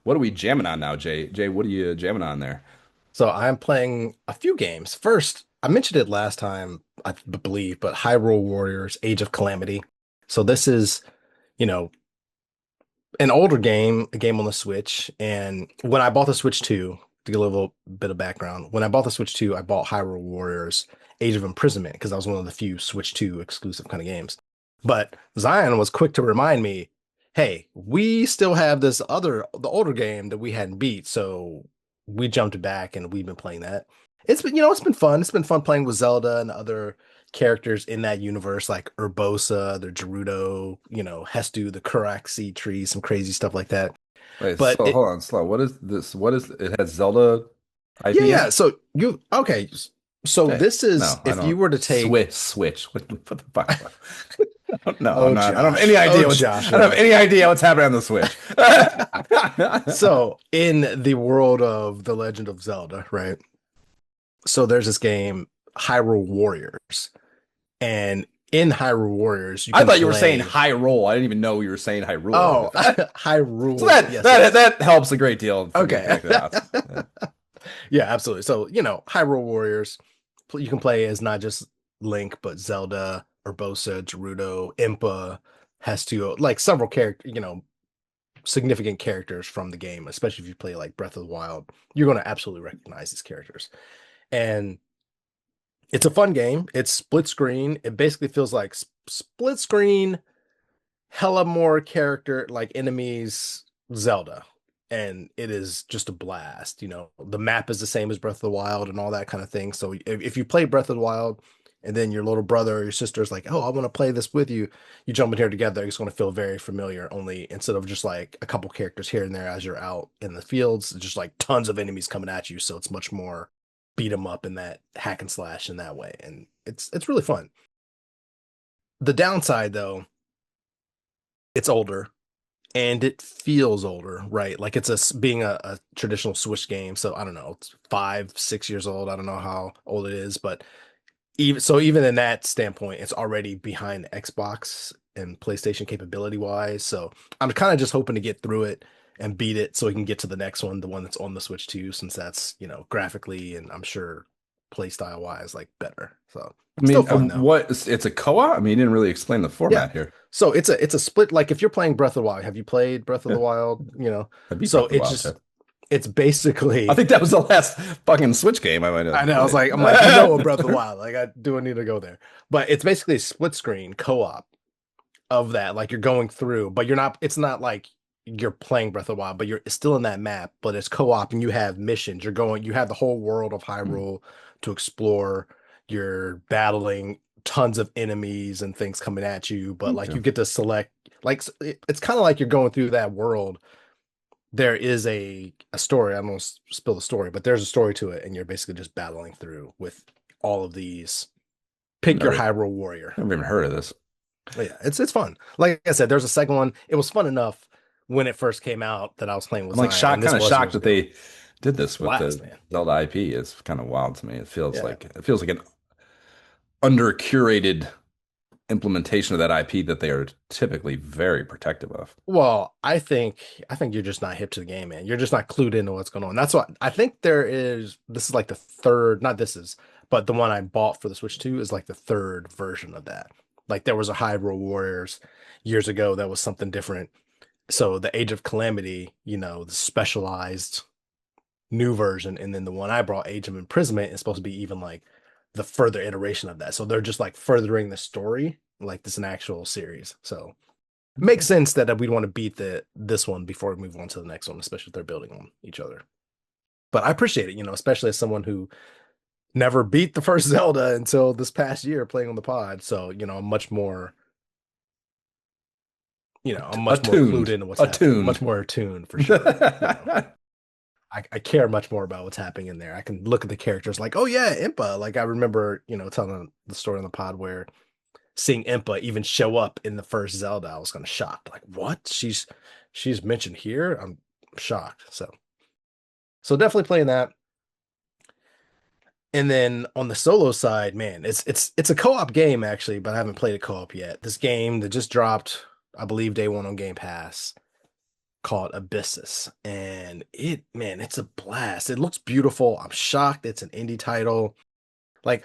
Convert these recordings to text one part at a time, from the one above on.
what are we jamming on now, Jay? Jay, what are you jamming on there? So I'm playing a few games. First, I mentioned it last time, I believe, but Hyrule Warriors: Age of Calamity. So this is, you know, an older game, a game on the Switch. And when I bought the Switch 2, to give a little bit of background, when I bought the Switch 2, I bought Hyrule Warriors: Age of Imprisonment because that was one of the few Switch 2 exclusive kind of games. But Zion was quick to remind me, hey, we still have the older game that we hadn't beat. So we jumped back and we've been playing that. It's been fun. It's been fun playing with Zelda and other characters in that universe, like Urbosa, the Gerudo, Hestu, the Karaxi tree, some crazy stuff like that. Wait, But so it, hold on, slow. What is this? What is it has Zelda yeah, IP in yeah. it? So okay. So Hey, this is no, I if you don't. were to take, Switch. What the fuck? No, I'm oh not. I don't have any idea what's. I don't have Joshua. any idea what's happening on the Switch. So in the world of The Legend of Zelda, right? So there's this game, Hyrule Warriors, and in Hyrule Warriors, you I can thought you were saying play. high roll. I didn't even know you were saying Hyrule. Oh, So Hyrule. that Yes, that yes. that helps a great deal for me Okay. connecting the dots. Yeah. Yeah, absolutely. So, Hyrule Warriors, you can play as not just Link, but Zelda, Urbosa, Gerudo, Impa, Hestio, like several character, significant characters from the game, especially if you play like Breath of the Wild, you're going to absolutely recognize these characters. And it's a fun game. It's split screen. It basically feels like split screen, hella more character, like enemies, Zelda. And it is just a blast. The map is the same as Breath of the Wild and all that kind of thing. So if you play Breath of the Wild and then your little brother or your sister is like, oh, I want to play this with you, you jump in here together, it's going to feel very familiar. Only instead of just like a couple characters here and there as you're out in the fields, it's just like tons of enemies coming at you. So it's much more beat 'em up in that hack and slash in that way. And it's really fun. The downside though, it's older and it feels older, right? Like it's being a traditional Switch game. So I don't know, it's 5, 6 years old. I don't know how old it is, but even in that standpoint, it's already behind Xbox and PlayStation capability wise. So I'm kind of just hoping to get through it and beat it so we can get to the next one, the one that's on the Switch 2, since that's, graphically and I'm sure play style wise, like better. So I still mean, fun though. it's a co-op? I mean, you didn't really explain the Yeah. format here. So it's a split. Like if you're playing Breath of the Wild, have you played Breath of Yeah, the Wild? I beat Breath So of the Wild. Yeah. it's I basically. think that was the last fucking Switch game I might I have know. played. I'm like, you know, Breath of the Wild. Like, I do need to go there, but it's basically a split screen co-op of that. Like you're going through, but you're not. It's not like you're playing Breath of the Wild, but you're still in that map. But it's co-op, and you have missions. You have the whole world of Hmm, Hyrule to explore. You're battling tons of enemies and things coming at you, but like okay. you get to select. Like it's kind of like you're going through that world. There is a story. I don't want to spill the story, but there's a story to it, and you're basically just battling through with all of these. Pick your Never, Hyrule warrior. never even heard of this. But yeah, it's fun. Like I said, there's a second one. It was fun enough when it first came out that I was playing with I'm like Zion, shocked, and kind this of was shocked years that ago. they did this with Blast, the man. Zelda IP. It's kind of wild to me. Yeah. It feels like an under curated implementation of that IP that they are typically very protective of. Well, I think you're just not hip to the game, man. You're just not clued into what's going on. That's what I think there is. This is like the third, not this is, but the one I bought for the Switch 2 is like the third version of that. Like there was a Hyrule Warriors years ago that was something different. So the Age of Calamity, the specialized new version, and then the one I brought, Age of Imprisonment, is supposed to be even like the further iteration of that. So they're just like furthering the story, like this an actual series. So makes Okay. sense that we'd want to beat this one before we move on to the next one, especially if they're building on each other. But I appreciate it, especially as someone who never beat the first Zelda until this past year playing on the pod. So, I'm much more clued Attuned, into what's happening, much attuned. more attuned for sure. I care much more about what's happening in there. I can look at the characters like, oh yeah, Impa. Like I remember, telling the story on the pod where seeing Impa even show up in the first Zelda, I was kind of shocked. Like, what? She's mentioned here? I'm shocked. So definitely playing that. And then on the solo side, man, it's a co-op game actually, but I haven't played a co-op yet. This game that just dropped, I believe, day one on Game Pass. called Abyssus, and man, it's a blast. It looks beautiful. I'm shocked it's an indie title. Like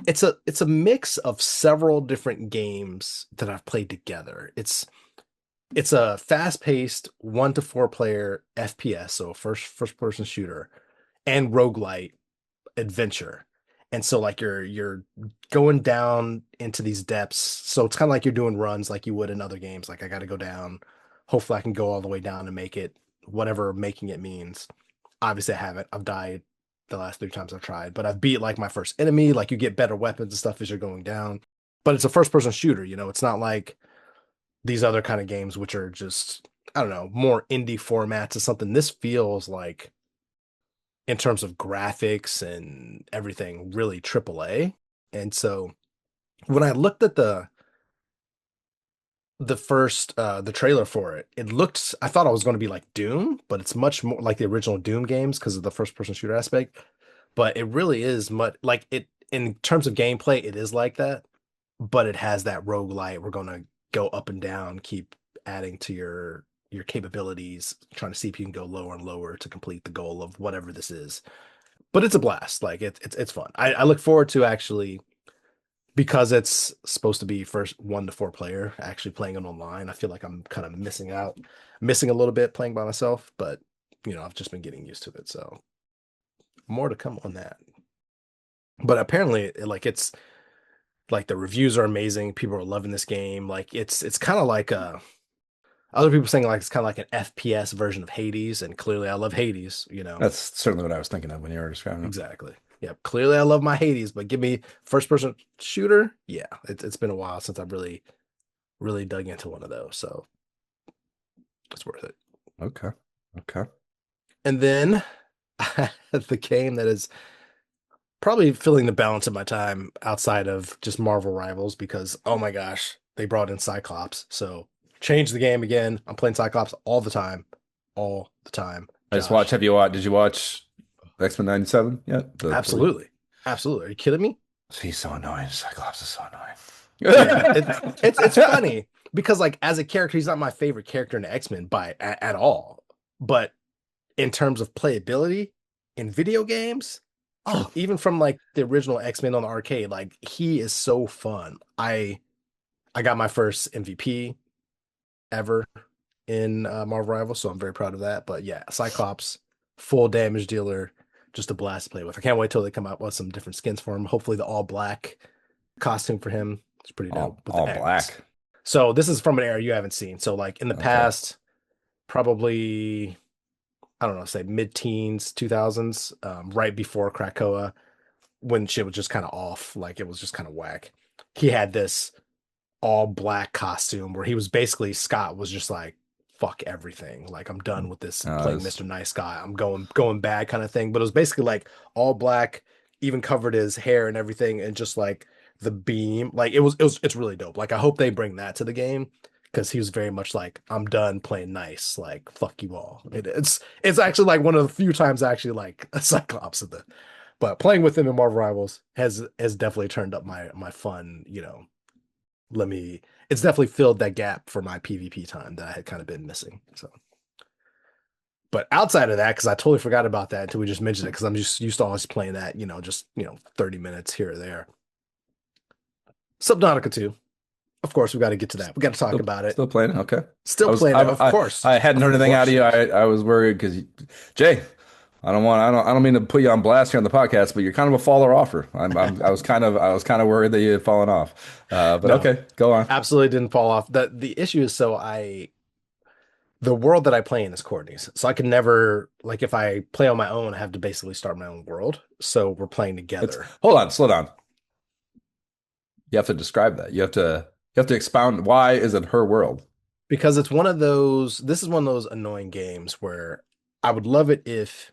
it's a mix of several different games that I've played together. It's a fast-paced 1 to 4 player FPS, so first person shooter, and roguelite adventure. And so like you're going down into these depths. So it's kind of like you're doing runs like you would in other games. Like I got to go down. Hopefully I can go all the way down and make it, whatever making it means. Obviously I haven't. I've died the last 3 times I've tried, but I've beat like my first enemy. Like you get better weapons and stuff as you're going down. But it's a first person shooter, it's not like these other kind of games which are just, I don't know, more indie formats or something. This feels like, in terms of graphics and everything, really AAA. And so when I looked at the trailer for it, I thought I was going to be like Doom, but it's much more like the original Doom games because of the first person shooter aspect. But it really is much like it in terms of gameplay, it is like that, but it has that roguelite. We're gonna go up and down, keep adding to your capabilities, trying to see if you can go lower and lower to complete the goal of whatever this is. But it's a blast. Like it's fun. I look forward to actually, because it's supposed to be first 1 to 4 player, actually playing it online. I feel like I'm kind of missing a little bit playing by myself, but I've just been getting used to it. So more to come on that. But apparently, like it's like the reviews are amazing. People are loving this game. Like it's kind of like other people saying like it's kind of like an FPS version of Hades, and clearly I love Hades. That's certainly what I was thinking of when you were describing it. Exactly. Yeah, clearly I love my Hades, but give me first person shooter. Yeah, it's been a while since I've really dug into one of those, so it's worth it. Okay. Okay. And then the game that is probably filling the balance of my time outside of just Marvel Rivals, because oh my gosh, they brought in Cyclops. So change the game again. I'm playing Cyclops all the time. All the time. I just watched. Josh. Have you watched? Did you watch X-Men 97 yet? The Absolutely. Absolutely. Are you kidding me? he's so annoying. Cyclops is so Yeah. annoying. It's funny because like as a character, he's not my favorite character in the X-Men at all. But in terms of playability in video games, oh, even from like the original X-Men on the arcade, like he is so fun. I got my first MVP ever in Marvel Rivals, so I'm very proud of that. But yeah, Cyclops, full damage dealer, just a blast to play with. I can't wait till they come out with some different skins for him. Hopefully, the all black costume for him is pretty dope with All the X. black. So this is from an era you haven't seen. So like in the Okay. past, probably I don't know, say mid-teens, 2000s, right before Krakoa, when shit was just kind of off, like it was just kind of whack. He had this all black costume where he was basically Scott was just like fuck everything. Like I'm done with this playing This Mr. Nice Guy. I'm going bad kind of thing. But it was basically like all black, even covered his hair and everything, and just like the beam. Like it's really dope. Like I hope they bring that to the game because he was very much like I'm done playing nice. Like fuck you all. It's actually like one of the few times I actually like a Cyclops of the. But playing with him in Marvel Rivals has definitely turned up my fun, let me it's definitely filled that gap for my PvP time that I had kind of been missing. So, but outside of that, because I totally forgot about that until we just mentioned it, because I'm just used to always playing that, just 30 minutes here or there. Subnautica 2. Of course, we got to get to that. We got to talk about it. still playing. Okay. Still playing it, of course. I hadn't Of heard anything out of course. you. I was worried because Jay, I don't mean to put you on blast here on the podcast, but you're kind of a faller offer. I was kind of worried that you had fallen off. But No, okay, go on. absolutely didn't fall off. The issue is the world that I play in is Courtney's. So I can never, like, if I play on my own, I have to basically start my own world. So we're playing It's together hold on, slow down. You have to describe that. You have to expound. Why is it her world? because this is one of those annoying games where I would love it if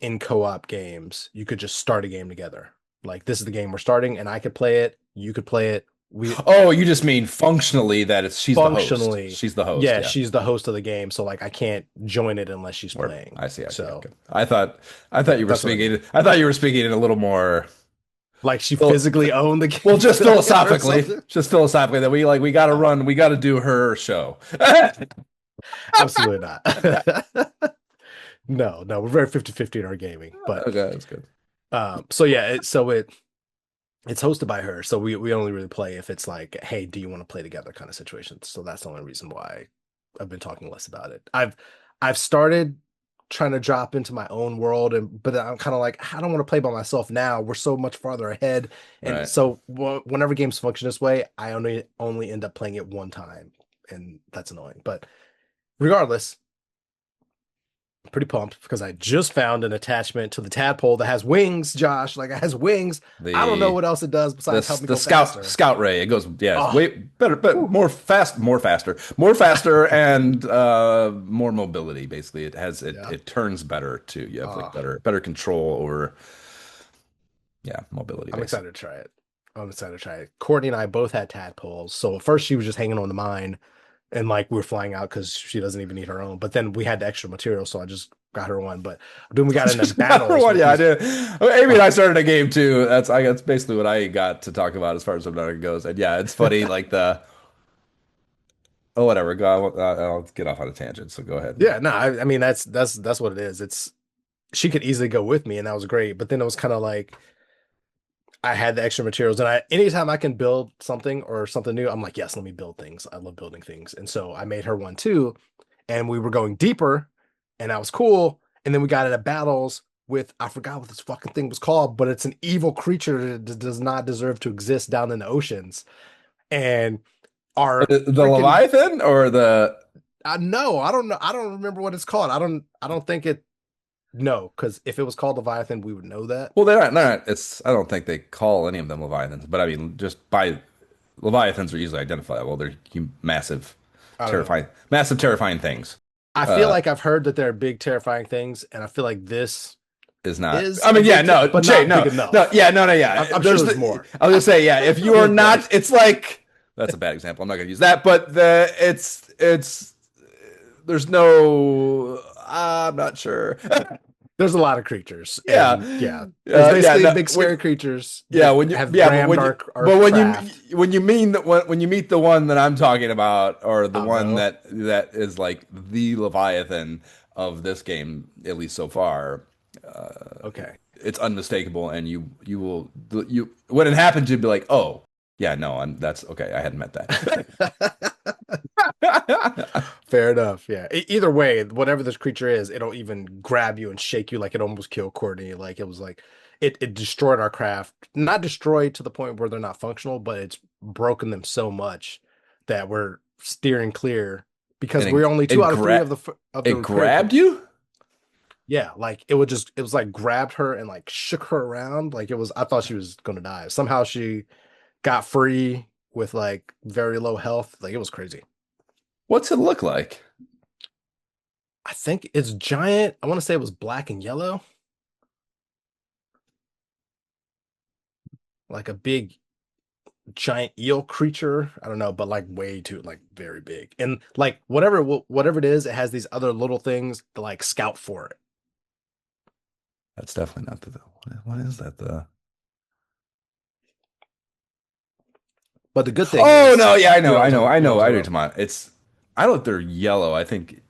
in co-op games you could just start a game together. Like this is the game we're starting and I could play it, you could play it. We Oh, you just mean functionally that she's the host. functionally, She's the host. yeah, Yeah. she's the host of the game, so like I can't join it unless she's Word. playing. I see. I see. So Okay. I thought you were that's what I mean. speaking. I thought you were speaking in a little more. Like she Well, physically owned the well, game or something. just philosophically that we got to run, we got to do her show. Absolutely not. No, no, we're very 50-50 in our gaming. But Okay, that's good. so yeah, it's hosted by her. So we only really play if it's like, hey, do you want to play together kind of situation. So that's the only reason why I've been talking less about it. I've started trying to drop into my own world, and but I'm kind of like, I don't want to play by myself now. We're so much farther ahead. And Right. so whenever games function this way, I only end up playing it one time, and that's annoying. But regardless, pretty pumped because I just found an attachment to the tadpole that has wings, Josh. Like it has wings. I don't know The what else it does besides help me the go faster. scout ray, it goes, yeah, it's Oh, way better, but whew. more faster, and more mobility. Basically, Yeah. it turns better too. You have like Oh, better control over, yeah, mobility I'm basically. excited to try it. I'm excited to try it. Courtney and I both had tadpoles. So at first she was just hanging on to mine and like we were flying out because she doesn't even need her own. But then we had the extra material, so I just got her one. But then we got into Number battles one, with yeah, I these. did. Amy and Oh, I started a game too. That's basically what I got to talk about as far as Subnautica goes. And yeah, it's funny, like the oh whatever. Go, I'll get off on a tangent. So go ahead. yeah, no, I mean that's what it is. It's she could easily go with me, and that was great. But then it was kind of like I had the extra materials, and I anytime I can build something or something new, I'm like, yes, let me build things. I love building things, and so I made her one too, and we were going deeper, and that was cool. And then we got into battles with I forgot what this fucking thing was called, but it's an evil creature that does not deserve to exist down in the oceans. And our The freaking Leviathan or the I know I don't know I don't remember what it's called. I don't think it no because if it was called Leviathan, we would know that. well, they're not. It's I don't think they call any of them Leviathans, but I mean, just by Leviathans are easily identifiable. They're massive, I don't know. terrifying things. I feel Uh, like I've heard that they're big, terrifying things, and I feel like this is not. is I a mean, yeah, big, no, but Jay, not big no, no, enough. yeah, no, no, yeah. I'm sure There's there's the. more. I was gonna say, yeah. If you are Like, not, it's like that's a bad example. I'm not gonna use that, but it's there's no. I'm not sure. there's a lot of creatures, Yeah, and yeah, there's yeah. basically No, big, scary creatures yeah, that have yeah, but rammed our craft. when you mean that when you meet the one that I'm talking about, or the Oh one no. that is like the Leviathan of this game, at least so far, Okay. it's unmistakable, and you will you when it happens, you'd be like, oh yeah, no, that's okay. I hadn't met that. Fair enough. Yeah. Either way, whatever this creature is, it'll even grab you and shake you like it almost killed Courtney. Like it was like it destroyed our craft. Not destroyed to the point where they're not functional, but it's broken them so much that we're steering clear because And we're only two out of three of the it repair grabbed tools. you. Yeah, like it was like grabbed her and like shook her around. Like it was I thought she was gonna die. Somehow she got free with like very low health. Like it was crazy. What's it look like? I think it's giant. I want to say it was black and yellow, like a big giant eel creature. I don't know, but like way too like very big. And like whatever it is, it has these other little things to like scout for it. That's definitely not the. What is that? The But the good thing oh is, no, yeah, you know what I'm talking, I you know know, what I I'm do. talking about. Come on, it's I don't know if they're yellow. I think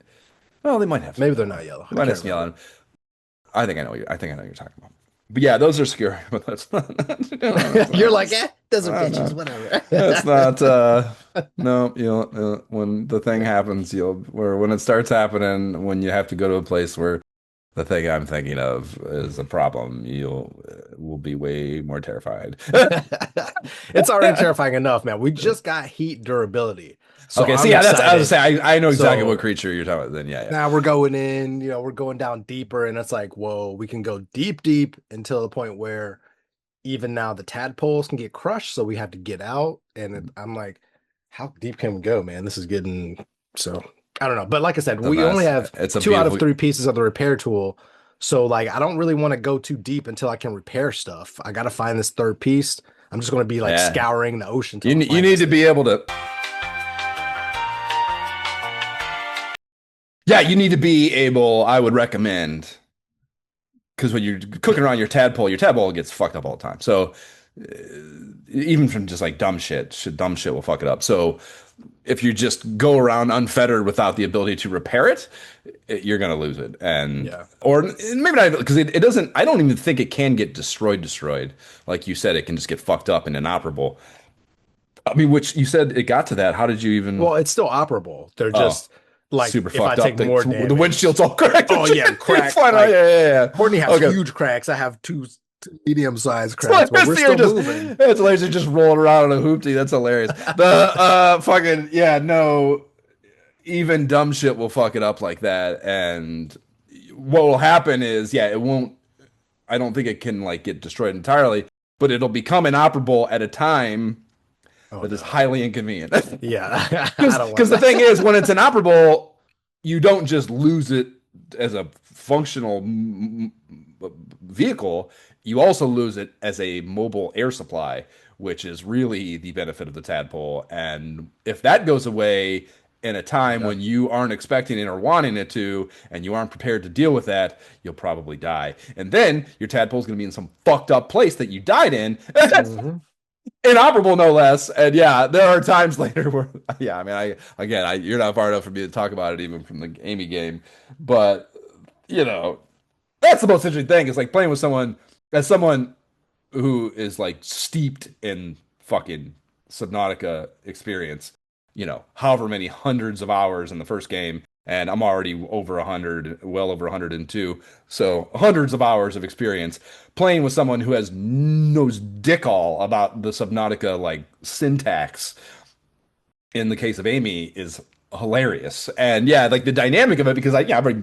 well, they might have some Maybe they're yellow. not yellow. They I might have can't some yellow. remember. I think I know what you're talking about. But yeah, those are scary. But that's not. You're like, those are bitches, No, whatever. that's not. No, when the thing happens, or when it starts happening, when you have to go to a place where the thing I'm thinking of is a problem, you'll will be way more terrified. It's already terrifying enough, man. We just got heat durability. So Okay, so I'm yeah, that's I was excited. gonna say I know exactly what So creature you're talking about. Then yeah, yeah. now we're going in, we're going down deeper, and it's like, whoa, we can go deep, deep until the point where even now the tadpoles can get crushed. So we have to get out. And I'm like, how deep can we go, man? This is getting so I don't know. But like I said, So we only nice. have It's a two out of beautiful. three pieces of the repair tool. So like I don't really want to go too deep until I can repair stuff. I gotta find this third piece. I'm just gonna be like Yeah, scouring the ocean until I you find need this to be thing. able to. Yeah, you need to be able. I would recommend because when you're cooking around your tadpole gets fucked up all the time. So even from just like dumb shit will fuck it up. So if you just go around unfettered without the ability to repair it, you're gonna lose it. And Yeah. or maybe not because it doesn't. I don't even think it can get destroyed. Like you said, it can just get fucked up and inoperable. I mean, which you said it got to that. How did you even? Well, it's still operable. They're Oh, just like super if I fucked up. take more The damage. windshield's all cracked. Oh yeah, It's cracked. fine. Oh, Like yeah. Courtney has Okay. huge cracks. I have two medium-sized It's cracks, but hilarious we're that you're still just moving. it's hilarious you're just rolling around on a hoopty. That's hilarious. The fucking yeah, no, even dumb shit will fuck it up like that. And what will happen is, yeah, it won't. I don't think it can like get destroyed entirely, but it'll become inoperable at a time Oh that is no. highly inconvenient. Yeah, I don't want Because the thing that. is, when it's inoperable, you don't just lose it as a functional vehicle, you also lose it as a mobile air supply, which is really the benefit of the tadpole. And if that goes away in a time Yep. when you aren't expecting it or wanting it to, and you aren't prepared to deal with that, you'll probably die. And then your tadpole's going to be in some fucked up place that you died in. Hmm. Inoperable, no less. And yeah, there are times later where, yeah, I mean, you're not far enough for me to talk about it even from the Amy game, but you know, that's the most interesting thing is like playing with someone as someone who is like steeped in fucking Subnautica experience, however many hundreds of hours in the first game, and I'm already over 100, well over 102. So hundreds of hours of experience playing with someone who has knows dick all about the Subnautica like syntax in the case of Amy is hilarious. And yeah, like the dynamic of it, because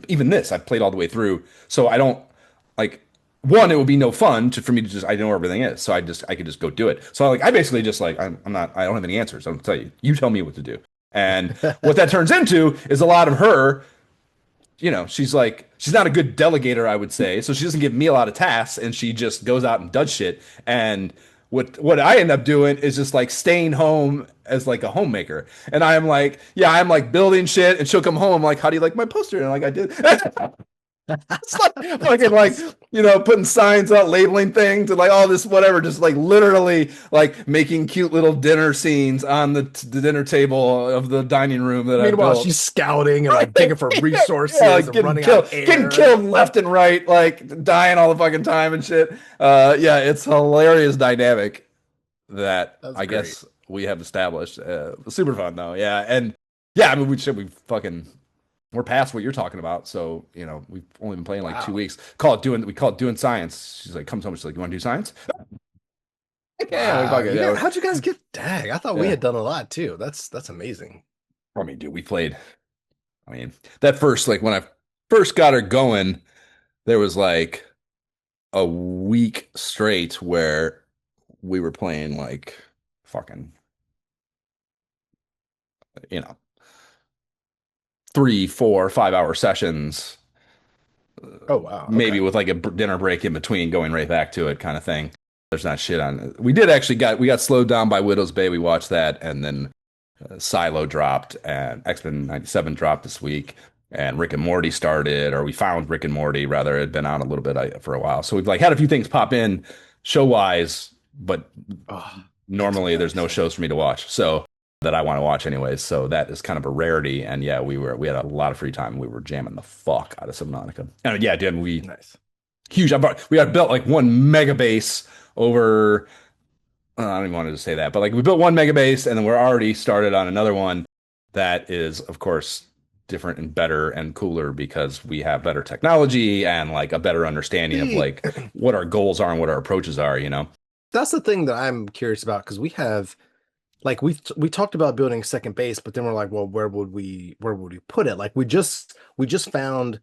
even this I've played all the way through, so I don't like one. It would be no fun for me to just I know where everything is, so I could just go do it. So I basically just like I'm not I don't have any answers. I don't tell you. You tell me what to do. And what that turns into is a lot of her she's not a good delegator, I would say. So she doesn't give me a lot of tasks and she just goes out and does shit. And what I end up doing is just like staying home as like a homemaker. And I am like, yeah, I'm like building shit and she'll come home. I'm like, how do you like my poster? And I'm like, I did. It's like That's fucking like awesome. putting signs out, labeling things, and like all this whatever, just like literally like making cute little dinner scenes on the dinner table of the dining room that I Meanwhile, built. she's scouting and like Right. digging for Yeah, resources like and running out of getting air. killed left and right, like dying all the fucking time and shit. Yeah, it's hilarious dynamic that That's I great. guess we have established. Super fun though, yeah, and yeah, I mean we fucking we're past what you're talking about, so we've only been playing like two Wow. weeks. We call it doing science. She's like, comes home, she's like, you want to do science? Yeah, we Wow. fucking You guys, yeah, how'd you guys get dang? I thought we yeah. had done a lot too. That's amazing. I mean, dude, we played. I mean, that first like when I first got her going, there was like a week straight where we were playing like fucking, you know, 3, 4, 5 hour sessions, Oh wow. maybe Okay. with like a dinner break in between, going right back to it kind of thing. There's not shit on it. We did actually we got slowed down by Widow's Bay. We watched that, and then Silo dropped, and X-Men '97 dropped this week, and Rick and Morty started, or we found Rick and Morty rather. It had been out a little bit for a while, so we've like had a few things pop in show wise, but Oh, that's normally there's no embarrassing. shows for me to watch, so that I want to watch anyways. So that is kind of a rarity. And yeah, we had a lot of free time. We were jamming the fuck out of Subnautica. And yeah, dude, Nice. huge. We had built like one mega base over. I don't even want to say that, but like we built one mega base, and then we're already started on another one that is, of course, different and better and cooler because we have better technology and like a better understanding of See, like what our goals are and what our approaches are. that's the thing that I'm curious about because we have like we talked about building second base, but then we're like, well, where would we put it? Like we just found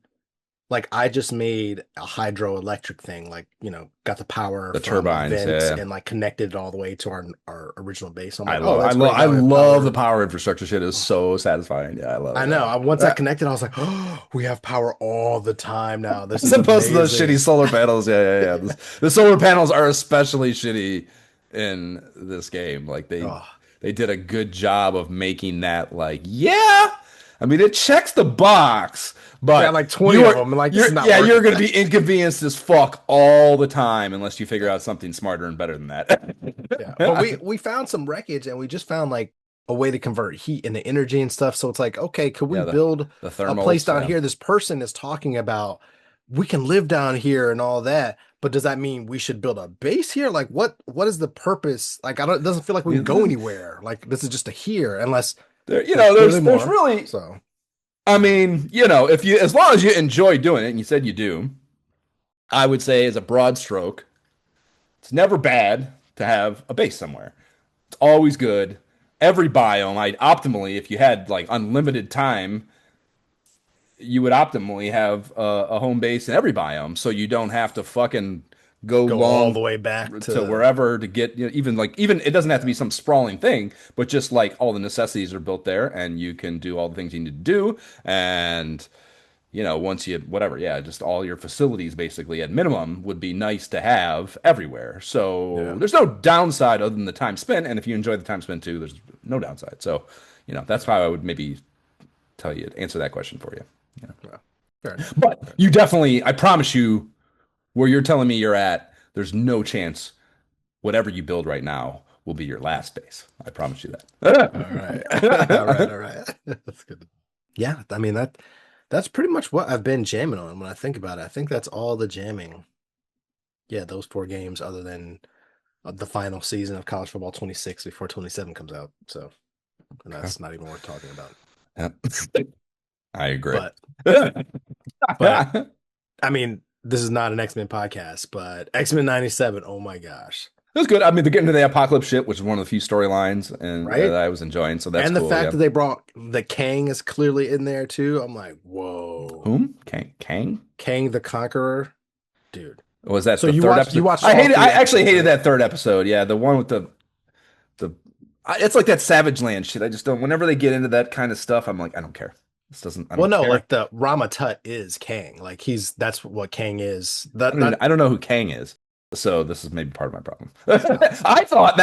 like I just made a hydroelectric thing, like got the power The from a turbines, vent yeah. and like connected it all the way to our original base. So I'm I like, oh, love, I that's love, great. I Now we have love the power. power infrastructure shit. Is so satisfying. Yeah, I love I it. know. Once I Yeah. connected, I was like, oh, we have power all the time now. This As is opposed to those amazing. shitty solar panels. Yeah, yeah, yeah. The solar panels are especially shitty in this game. Like Oh, they did a good job of making that like, yeah. I mean, it checks the box, Yeah, but like 20 of them, and like this is not yeah, worth you're it. going to be inconvenienced as fuck all the time unless you figure out something smarter and better than that. Yeah, but we found some wreckage, and we just found like a way to convert heat into energy and stuff. So it's like, okay, could we Yeah, build the a place thermals. down Yeah, here? This person is talking about we can live down here and all that, but does that mean we should build a base here? Like, what is the purpose? Like, I don't. It doesn't feel like I we can mean, go anywhere. Like, this is just a here, unless there's clearly there's more. really. So I mean, if you as long as you enjoy doing it, and you said you do, I would say as a broad stroke, it's never bad to have a base somewhere. It's always good. Every biome, I'd optimally, if you had like unlimited time, you would optimally have a home base in every biome, so you don't have to fucking go go all long the way back to to wherever to get, even it doesn't have to yeah, be some sprawling thing, but just like all the necessities are built there, and you can do all the things you need to do, and once you whatever, yeah, just all your facilities basically at minimum would be nice to have everywhere. So yeah. there's no downside other than the time spent, and if you enjoy the time spent too, there's no downside. So that's how I would maybe tell you answer that question for you. Yeah. Yeah. Fair enough. But Fair you definitely, I promise you, where you're telling me you're at, there's no chance whatever you build right now will be your last base. I promise you All that. right. All right. All right. That's good. Yeah, I mean that's pretty much what I've been jamming on when I think about it. I think that's all the jamming. Yeah, those four games other than the final season of College Football 26 before 27 comes out. So, and Okay. that's not even worth talking about. Yep. I agree. But That's but I mean, this is not an X-Men podcast, but X-Men 97, oh my gosh. good. I mean, they're getting to the apocalypse shit, which is one of the few storylines and that Right? I was enjoying. So that's And the cool. fact Yeah. that they brought the Kang is clearly in there too. I'm like, whoa. Whom? Kang? Kang the Conqueror, dude. Was that So the you third watched episode? I all I three actually episodes, hated right? that third episode. Yeah, the one with the. It's like that Savage Land shit. I just don't. Whenever they get into that kind of stuff, I'm like, I don't care. This doesn't. I Well, don't no, care. like the Rama Tut is Kang. Like that's what Kang is. That that I don't know who Kang is. So this is maybe part of my problem. oh. I thought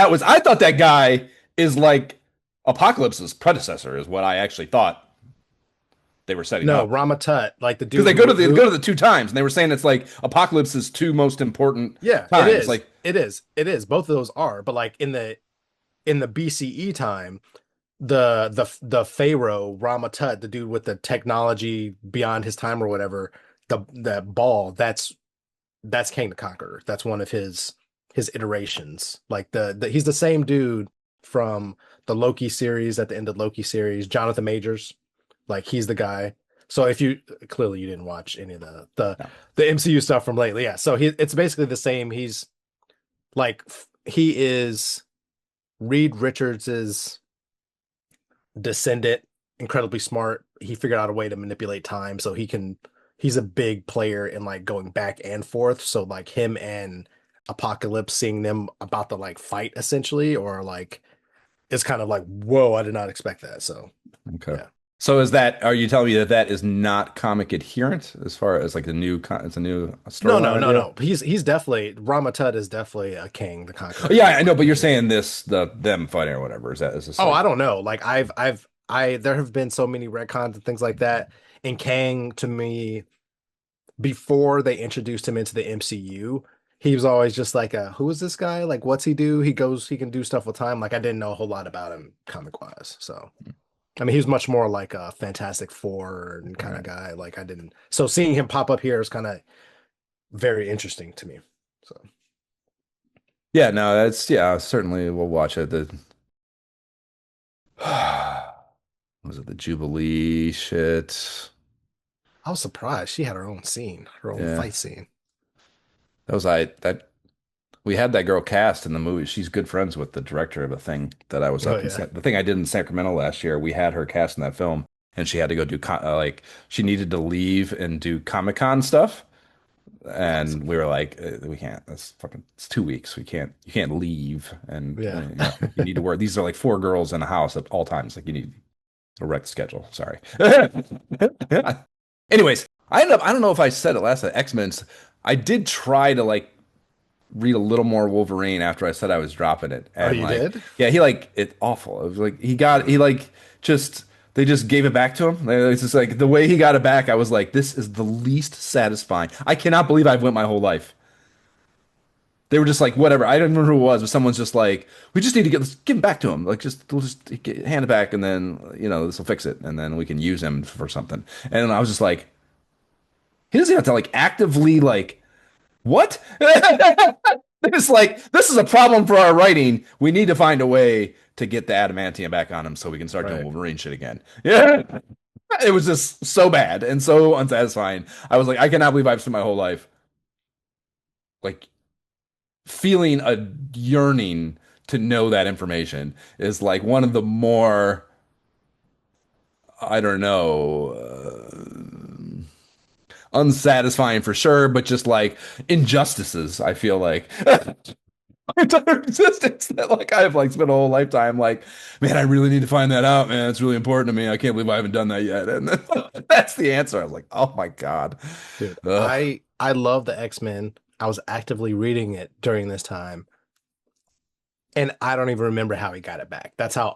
that guy is like Apocalypse's predecessor is what I actually thought they were setting No, up. Rama Tut, like the Because dude they who go to the two times and they were saying it's like Apocalypse's two most important yeah, it times. is. Like, It is. It is. Both of those are, but like in the BCE time, the Pharaoh Rama Tut, the dude with the technology beyond his time or whatever, that ball, that's Kang the Conqueror. That's one of his iterations. Like he's the same dude from the Loki series at the end of Loki series, Jonathan Majors. Like he's the guy. So if you clearly you didn't watch any of no. the MCU stuff from lately, yeah. So it's basically the same. He's like he is Reed Richards's descendant, incredibly smart. He figured out a way to manipulate time so he's a big player in like going back and forth. So like him and Apocalypse seeing them about to like fight essentially, or like it's kind of like, whoa, I did not expect that. So Okay. yeah. So are you telling me that that is not comic adherent as far as like it's a new No, no, storyline no, idea? no. He's definitely Rama Tut is definitely a King the Oh, Conqueror yeah, in I my know, but you're opinion. saying them fighting or whatever. Is this Oh, like, I don't know. Like I there have been so many retcons and things like that. And Kang to me, before they introduced him into the MCU, he was always just like who is this guy? Like what's he do? He can do stuff with time. Like I didn't know a whole lot about him comic wise. So I mean he was much more like a Fantastic Four and kind of right. guy. Like I didn't so seeing him pop up here is kind of very interesting to me. So Yeah, no, that's yeah, certainly we'll watch it. The was it the Jubilee shit? I was surprised she had her own scene, her own Yeah. fight scene. That was I that we had that girl cast in the movie. She's good friends with the director of the thing that I was Oh up in yeah. the thing I did in Sacramento last year. We had her cast in that film, and she had to go do like she needed to leave and do Comic-Con stuff, That's awesome. and we were like, we can't. That's fucking. It's 2 weeks. We can't. You can't leave, and Yeah. you need to work. These are like four girls in a house at all times. Like you need a wrecked schedule. Sorry. Anyways, I don't know if I said it last time. X-Men's. I did try to like read a little more Wolverine after I said I was dropping it. Oh, And you like, did? yeah, he like it awful. It was like he Mm. like just They just gave it back to him. It's just like the way he got it back. I was like, this is the least satisfying. I cannot believe I've went my whole life. They were just like, whatever. I don't remember who it was, but someone's just like, we just need to let's give him back to him. Like, we'll just hand it back, and then this will fix it, and then we can use him for something. And I was just like, he doesn't have to like actively like what? It's like this is a problem for our writing. We need to find a way to get the adamantium back on him so we can start doing Right. Wolverine shit again. Yeah. It was just so bad and so unsatisfying. I was like, I cannot believe I've spent my whole life like feeling a yearning to know that information is like one of the more, I don't know, unsatisfying for sure, but just like injustices, I feel like. Entire existence that like I've like spent a whole lifetime like, man, I really need to find that out, man. It's really important to me. I can't believe I haven't done that yet. And then, that's the answer. I was like, oh my God. Dude, Ugh. I love the X-Men. I was actively reading it during this time, and I don't even remember how he got it back. That's how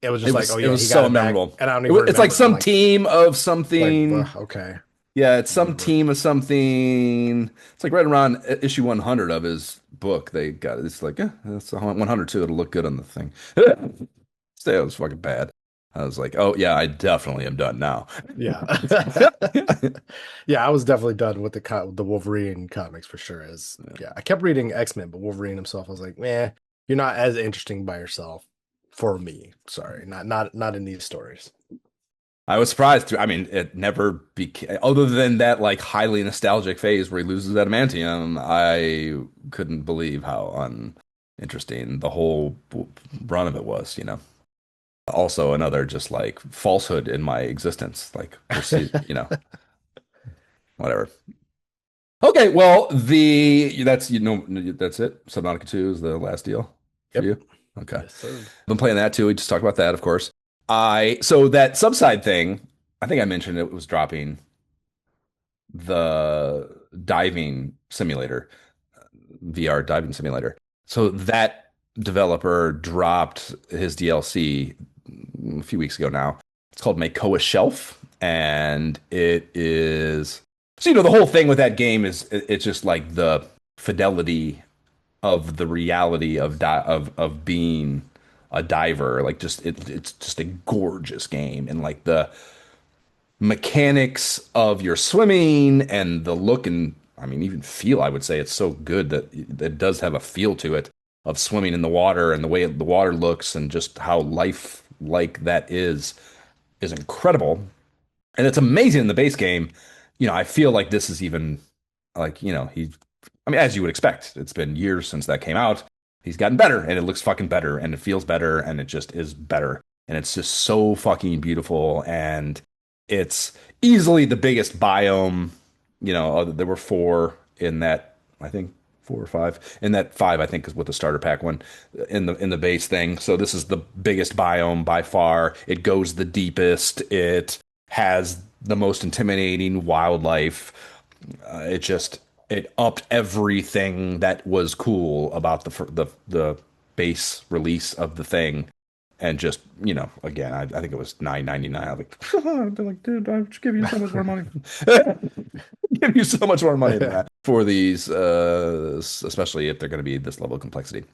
it was It just like, was oh it yeah, was he got so it back, memorable. and I don't even It's like remember. I'm some team of something. Okay, Yeah, it's some remember. team of something. It's like right around issue 100 of his book. They got it. It's like, yeah, that's 100 too. It'll look good on the thing. Stay, it was fucking bad. I was like, oh yeah, I definitely am done now. Yeah. Yeah, I was definitely done with the Wolverine comics for sure. As yeah, I kept reading X-Men, but Wolverine himself, I was like, man, you're not as interesting by yourself for me. Sorry, not in these stories. I was surprised too. I mean, it never became, other than that like highly nostalgic phase where he loses adamantium, I couldn't believe how uninteresting the whole run of it was. Also another just like falsehood in my existence, like whatever. Okay, well, that's it. Subnautica 2 is the last deal for Yep. you. Okay. Yes, sir. Been playing that too. We just talked about that, of course. So that subside thing, I think I mentioned it was dropping the diving simulator, VR diving simulator. So that developer dropped his DLC a few weeks ago now. It's called Makoa Shelf, and it is the whole thing with that game is it's just like the fidelity of the reality of being a diver. Like it's just a gorgeous game, and like the mechanics of your swimming and the look and I mean even feel, I would say it's so good that it does have a feel to it of swimming in the water and the way the water looks and just how life like that is incredible. And it's amazing in the base game. I feel like this is even like, I mean, as you would expect, it's been years since that came out. He's gotten better and it looks fucking better and it feels better and it just is better. And it's just so fucking beautiful. And it's easily the biggest biome. There were four in that, I think 4 or 5. In that five, I think, is with the starter pack one in the base thing. So this is the biggest biome by far. It goes the deepest. It has the most intimidating wildlife. It upped everything that was cool about the base release of the thing, and just again, I think it was 9.99. I was like, they're like, dude, I'll give you so much more money. Give you so much more money than that for these, especially if they're going to be this level of complexity.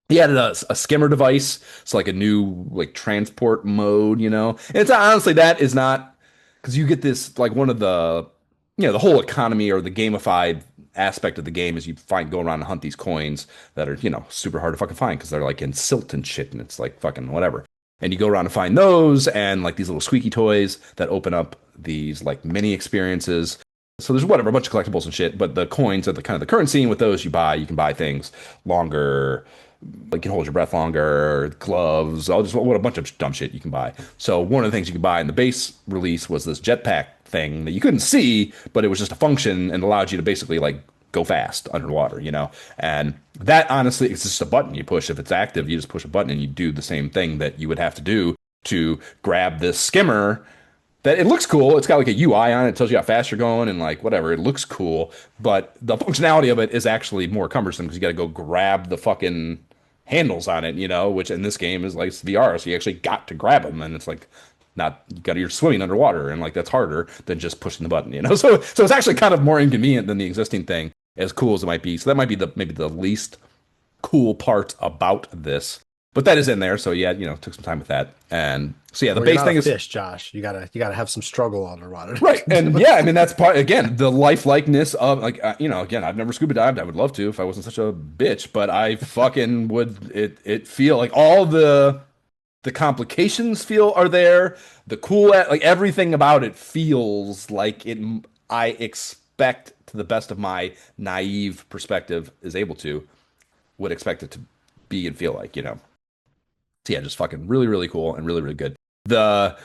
He added a skimmer device, so like a new like transport mode. And it's honestly that is not because you get this like one of the whole economy or the gamified aspect of the game is you go around and hunt these coins that are super hard to fucking find because they're like in silt and shit and it's like fucking whatever. And you go around and find those and like these little squeaky toys that open up these like mini experiences. So there's whatever, a bunch of collectibles and shit, but the coins are the kind of the currency, and with those you can buy things longer, like you can hold your breath longer, gloves, all just what a bunch of dumb shit you can buy. So one of the things you could buy in the base release was this jetpack thing that you couldn't see, but it was just a function and allowed you to basically like go fast underwater. And that honestly, it's just a button you push. If it's active, you just push a button and you do the same thing that you would have to do to grab this skimmer. That it looks cool. It's got like a UI on it. It tells you how fast you're going and like whatever. It looks cool, but the functionality of it is actually more cumbersome because you got to go grab the fucking handles on it, which in this game is like it's VR, so you actually got to grab them, and it's like Not you got you're swimming underwater, and like that's harder than just pushing the button, you know. So it's actually kind of more inconvenient than the existing thing, as cool as it might be. So that might be the maybe the least cool part about this. But that is in there, so yeah, took some time with that. And so yeah, the Well, you're base not a thing is fish, Josh. You gotta have some struggle underwater. right. And yeah, I mean that's part again, the lifelikeness of like again, I've never scuba dived. I would love to if I wasn't such a bitch, but I fucking would it feel like all the complications feel are there. The cool like everything about it feels like it I expect to the best of my naive perspective is able to would expect it to be and feel like, So yeah, just fucking really, really cool and really, really good. The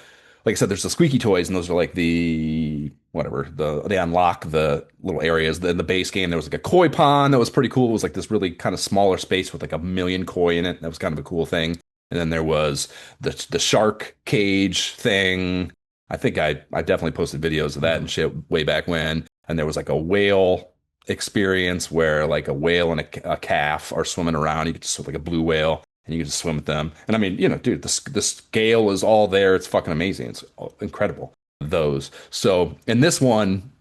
like I said, there's the squeaky toys, and those are like the whatever they unlock the little areas. In the base game, there was like a koi pond that was pretty cool. It was like this really kind of smaller space with like a million koi in it. That was kind of a cool thing. And then there was the shark cage thing. I think I definitely posted videos of that and Mhm. shit way back when. And there was like a whale experience where like a whale and a calf are swimming around. You get to swim like a blue whale and you can just swim with them. And I mean, dude, the scale is all there. It's fucking amazing. It's incredible. Those. So in this one,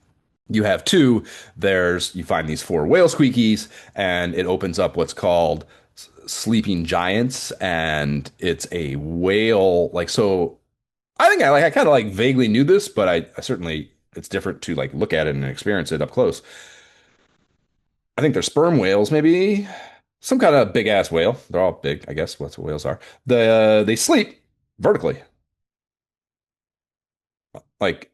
you have two. You find these four whale squeakies, and it opens up what's called sleeping giants, and it's a whale. Like so, I think I kind of like vaguely knew this, but I certainly it's different to like look at it and experience it up close. I think they're sperm whales, maybe some kind of big ass whale. They're all big, I guess. That's what whales are. They sleep vertically, like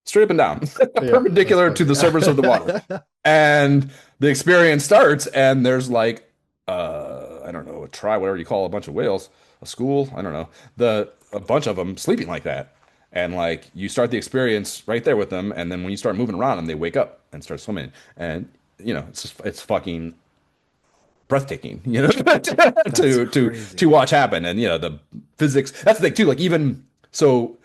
straight up and down, Yeah, that's perpendicular to funny. the surface of the water. And the experience starts, and there's like I don't know, a try whatever you call a bunch of whales, a school, I don't know, the a bunch of them sleeping like that. And like you start the experience right there with them, and then when you start moving around them, they wake up and start swimming. And it's fucking breathtaking, That's to crazy. watch happen. And the physics. That's the thing too. Like even so,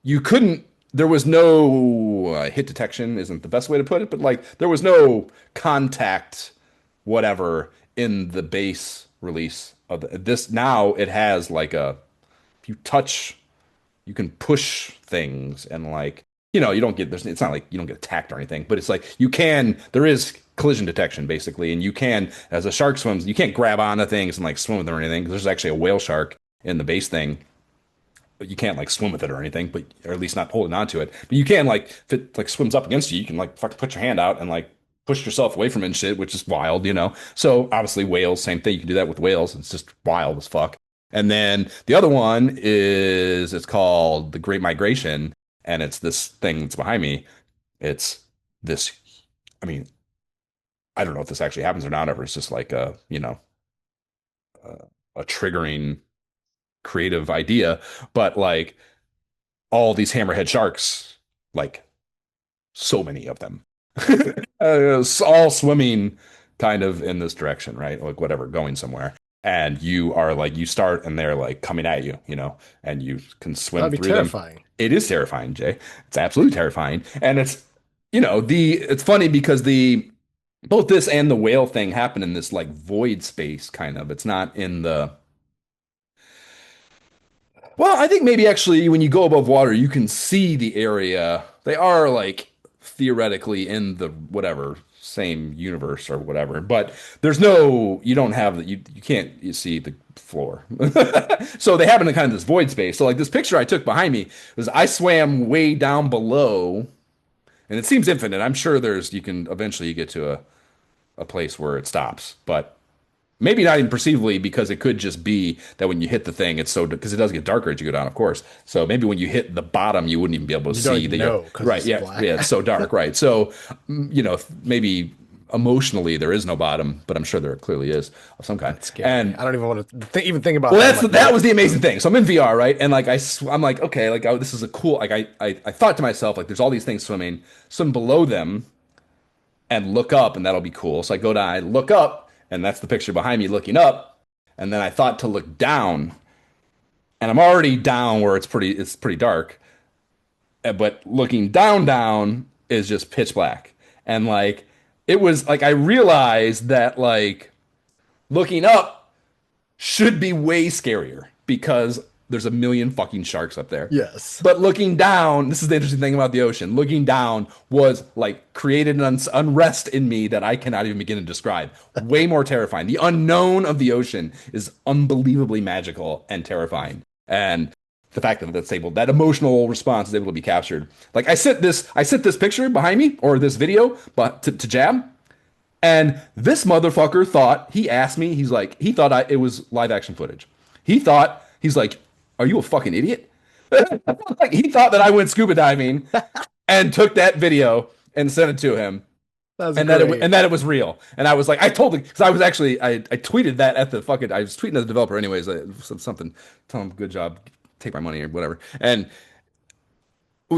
you couldn't. There was no hit detection. Isn't the best way to put it, but like there was no contact, whatever, in the base release of this. Now it has like if you touch you can push things and like you don't get there's it's not like you don't get attacked or anything, but it's like there is collision detection basically, and you can as a shark swims you can't grab onto things and like swim with them or anything because there's actually a whale shark in the base thing, but you can't like swim with it or anything, but or at least not holding onto it, but you can like if it like swims up against you you can like fucking put your hand out and like push yourself away from it and shit, which is wild. So obviously whales, same thing, you can do that with whales. It's just wild as fuck. And then the other one is it's called the Great Migration, and it's this thing that's behind me. It's this, I mean, I don't know if this actually happens or not, or it's just like a triggering creative idea, but like all these hammerhead sharks, like so many of them, all swimming kind of in this direction, right? Like whatever, going somewhere. And you are like, you start and they're like coming at you, and you can swim That'd be through them. terrifying. It is terrifying, Jay. It's absolutely terrifying. And it's funny because both this and the whale thing happen in this like void space kind of. It's not in well, I think maybe actually when you go above water, you can see the area. They are like theoretically in the whatever same universe or whatever, but you don't have you can't you see the floor. So they happen in kind of this void space. So like this picture I took behind me was I swam way down below, and it seems infinite. I'm sure you can eventually you get to a place where it stops, but maybe not even perceivably because it could just be that when you hit the thing, it's so because it does get darker as you go down, of course. So maybe when you hit the bottom, you wouldn't even be able to You don't see even that you're know because right. it's Yeah, black. yeah, it's so dark, right? So, maybe emotionally there is no bottom, but I'm sure there clearly is of some kind. That's scary. And I don't even want to even think about well, that. I'm like, that nope. was the amazing thing. So I'm in VR, right? And like I'm like, okay, like oh, this is a cool. Like I thought to myself, like there's all these things swimming, swim below them, and look up, and that'll be cool. So I go down, I look up, and that's the picture behind me looking up. And then I thought to look down, and I'm already down where it's pretty dark. But looking down is just pitch black. And like it was like I realized that like looking up should be way scarier because there's a million fucking sharks up there. Yes. But looking down, this is the interesting thing about the ocean. Looking down was like created an unrest in me that I cannot even begin to describe. Way more terrifying. The unknown of the ocean is unbelievably magical and terrifying. And the fact that that's able, that emotional response is able to be captured. Like I sent this picture behind me or this video, but to Jab, and this motherfucker thought, he asked me, he's like, he thought it was live action footage. He thought, he's like, are you a fucking idiot? Like, he thought that I went scuba diving and took that video and sent it to him. That's And great. that it was real. And I was like, I told him, because I was actually, I tweeted that at the fucking, I was tweeting at the developer anyways, something, tell him, good job, take my money or whatever. And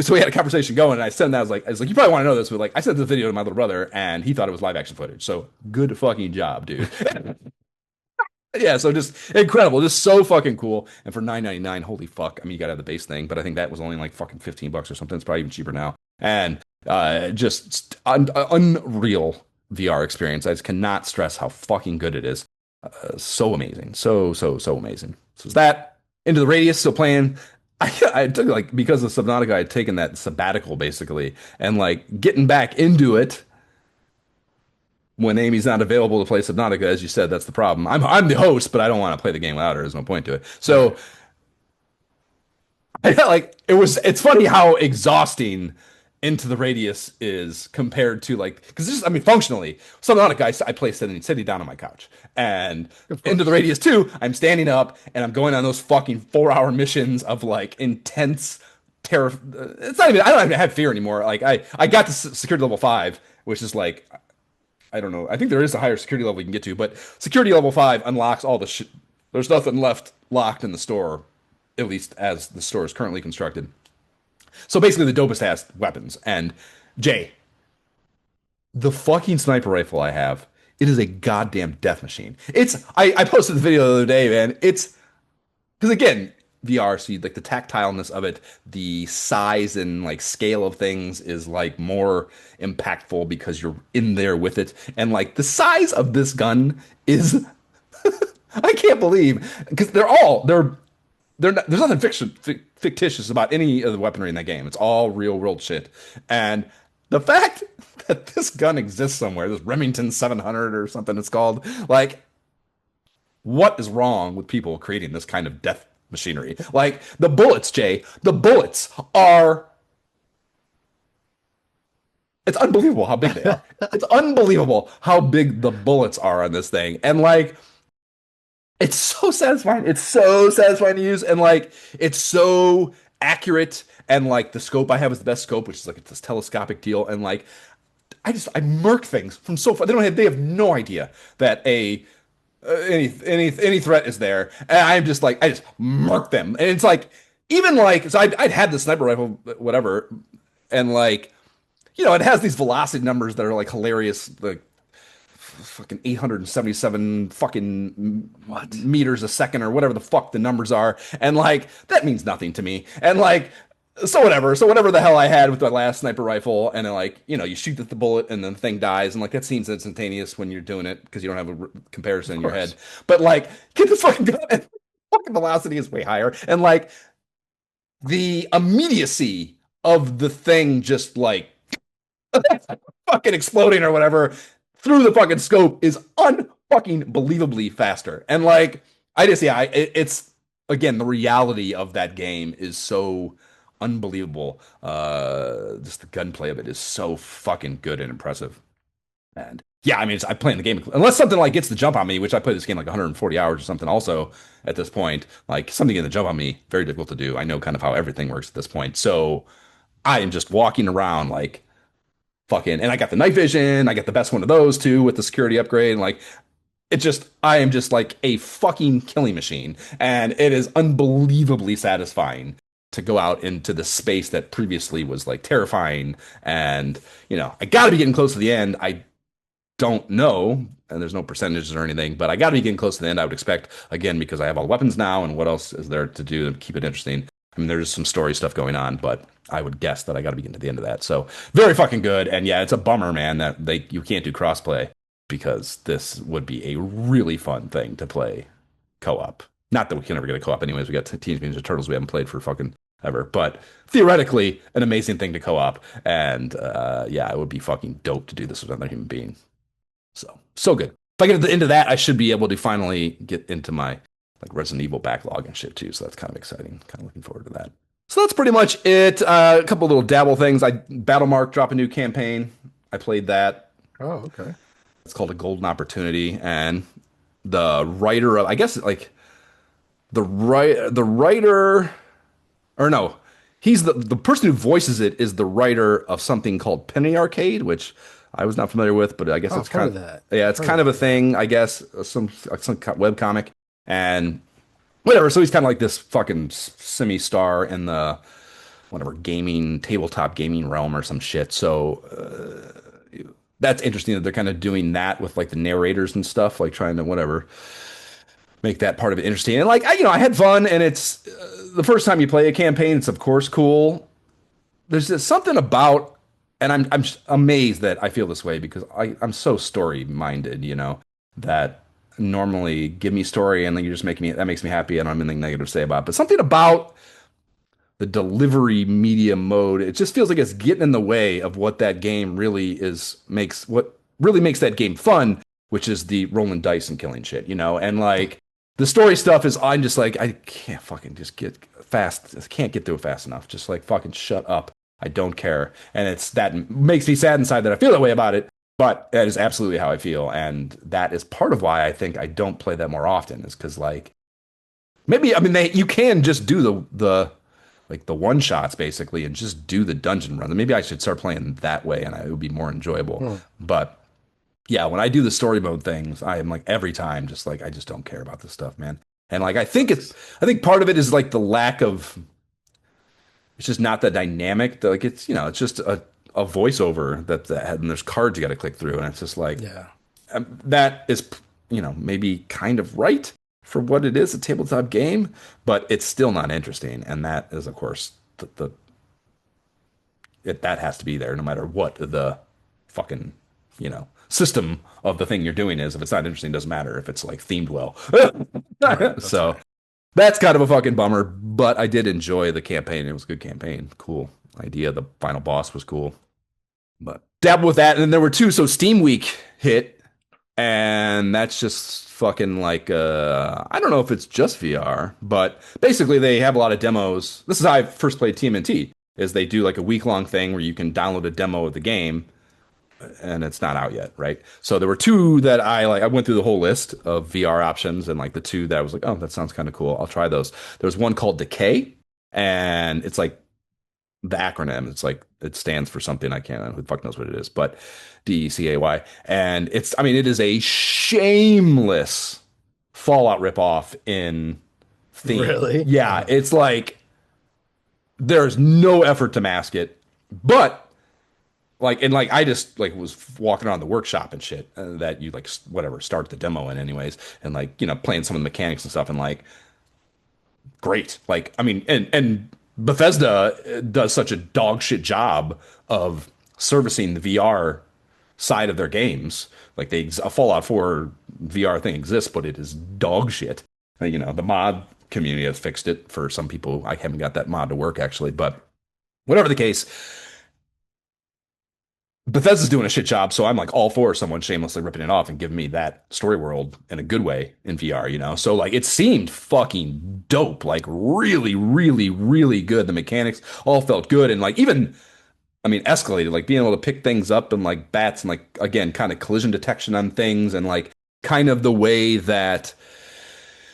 so we had a conversation going, and I sent that. I was like, you probably want to know this, but like, I sent the video to my little brother, and he thought it was live action footage. So good fucking job, dude. Yeah, so just incredible, just so fucking cool. And for 9.99, holy fuck! I mean, you gotta have the base thing, but I think that was only like fucking $15 or something. It's probably even cheaper now. And just unreal VR experience. I just cannot stress how fucking good it is. So amazing, so amazing. So is that Into the Radius still playing? I took like because of Subnautica, I'd taken that sabbatical basically, and like getting back into it when Amy's not available to play Subnautica, as you said, that's the problem. I'm the host, but I don't want to play the game without her. There's no point to it. So Right. I felt like it's funny how exhausting Into the Radius is compared to like because this is, I mean, functionally Subnautica I play sitting down on my couch, and Of Into the course. Radius 2 I'm standing up and I'm going on those fucking 4 hour missions of like intense terror. It's not even, I don't even have fear anymore. Like I got to security level 5, which is like, I don't know. I think there is a higher security level you can get to, but security level 5 unlocks all the shit. There's nothing left locked in the store, at least as the store is currently constructed. So basically, the dopest ass weapons. And Jay, the fucking sniper rifle I have, it is a goddamn death machine. I posted the video the other day, man. It's because again, VR, so like the tactileness of it, the size and like scale of things is like more impactful because you're in there with it. And like the size of this gun is I can't believe because they're not, there's nothing fictitious about any of the weaponry in that game. It's all real world shit. And the fact that this gun exists somewhere, this Remington 700 or something it's called, like what is wrong with people creating this kind of death machinery? Like the bullets, Jay, the bullets are. It's unbelievable how big they are. It's unbelievable how big the bullets are on this thing. And like, it's so satisfying. It's so satisfying to use. And like, it's so accurate. And like, the scope I have is the best scope, which is like this telescopic deal. And like, I murk things from so far. They have no idea that any threat is there, and I'm just like I just mark them, and it's like even like so I'd had the sniper rifle whatever, and like it has these velocity numbers that are like hilarious, like fucking 877 fucking What? meters a second or whatever the fuck the numbers are, and like that means nothing to me, and like. So whatever the hell I had with my last sniper rifle, and then like you shoot the bullet and then the thing dies, and like that seems instantaneous when you're doing it because you don't have a comparison Of in your head. course. But like, get the fucking gun, and fucking velocity is way higher, and like the immediacy of the thing just like fucking exploding or whatever through the fucking scope is unfucking believably faster, and like I just it's again the reality of that game is so unbelievable. Just the gunplay of it is so fucking good and impressive. And yeah, I mean, I'm playing the game unless something like gets the jump on me, which I play this game like 140 hours or something. Also, at this point, like something getting the jump on me, very difficult to do. I know kind of how everything works at this point, so I am just walking around like fucking. And I got the night vision. I got the best one of those too with the security upgrade. And like I am just like a fucking killing machine. And it is unbelievably satisfying to go out into the space that previously was like terrifying. And, I got to be getting close to the end. I don't know, and there's no percentages or anything, but I got to be getting close to the end. I would expect, again, because I have all the weapons now, and what else is there to do to keep it interesting? I mean, there's some story stuff going on, but I would guess that I got to be getting to the end of that. So very fucking good. And yeah, it's a bummer, man, that you can't do crossplay because this would be a really fun thing to play co-op. Not that we can ever get a co-op anyways. We got Teenage Mutant Ninja Turtles we haven't played for fucking ever, but theoretically an amazing thing to co-op. And yeah, it would be fucking dope to do this with another human being. So good. If I get into that, I should be able to finally get into my like Resident Evil backlog and shit too. So that's kind of exciting. Kind of looking forward to that. So that's pretty much it. A couple little dabble things. Battlemark drop a new campaign. I played that. Oh, okay. It's called A Golden Opportunity, and the writer of I guess like the writer or no, he's the person who voices it is the writer of something called Penny Arcade, which I was not familiar with, but I guess Oh, it's I've heard kind of of that. yeah, I've it's heard kind of of a that. thing, I guess, some web comic and whatever. So he's kind of like this fucking semi-star in the whatever gaming tabletop gaming realm or some shit. So that's interesting that they're kind of doing that with like the narrators and stuff, like trying to whatever make that part of it interesting. And like I had fun, and it's the first time you play a campaign, it's of course cool. There's just something about, and I'm just amazed that I feel this way because I'm so story minded, that normally give me story and then you just make me that makes me happy and I don't have anything negative to say about it. But something about the delivery media mode, it just feels like it's getting in the way of what that game really is makes what really makes that game fun, which is the rolling dice and killing shit, and like the story stuff is I'm just like I can't fucking just get fast, I can't get through it fast enough. Just like fucking shut up. I don't care. And it's that makes me sad inside that I feel that way about it. But that is absolutely how I feel. And that is part of why I think I don't play that more often, is because like maybe I mean you can just do the like the one shots basically and just do the dungeon run. Maybe I should start playing that way and it would be more enjoyable. Hmm. But yeah, when I do the story mode things, I am like every time just like I just don't care about this stuff, man. And like I think part of it is like the lack of it's just not that dynamic. Like it's just a voiceover that and there's cards you got to click through and it's just like Yeah. that is maybe kind of right for what it is, a tabletop game, but it's still not interesting. And that is, of course, that has to be there no matter what the fucking, system of the thing you're doing is. If it's not interesting, it doesn't matter if it's like themed well. Right. That's So right. that's kind of a fucking bummer, but I did enjoy the campaign. It was a good campaign. Cool idea. The final boss was cool, but dabble with that. And then there were two. So Steam Week hit, and that's just fucking like I don't know if it's just VR, but basically they have a lot of demos. This is how I first played TMNT. Is they do like a week long thing where you can download a demo of the game and it's not out yet, right? So there were two that I like. I went through the whole list of VR options, and like the two that I was like, oh, that sounds kind of cool. I'll try those. There's one called Decay, and it's like the acronym. It's like it stands for something I can't. Who the fuck knows what it is? But DECAY, and it's. I mean, it is a shameless Fallout ripoff in theme. Really? Yeah, it's like there's no effort to mask it, but like and like I just like was walking around the workshop and shit that you like whatever start the demo in anyways and like playing some of the mechanics and stuff and like great like I mean and Bethesda does such a dog shit job of servicing the VR side of their games like a Fallout 4 VR thing exists but it is dog shit. The mod community has fixed it for some people. I haven't got that mod to work actually, but whatever the case, Bethesda's doing a shit job, so I'm like all for someone shamelessly ripping it off and giving me that story world in a good way in VR. So like it seemed fucking dope, like really, really, really good. The mechanics all felt good, and like even I mean escalated, like being able to pick things up and like bats and like again kind of collision detection on things and like kind of the way that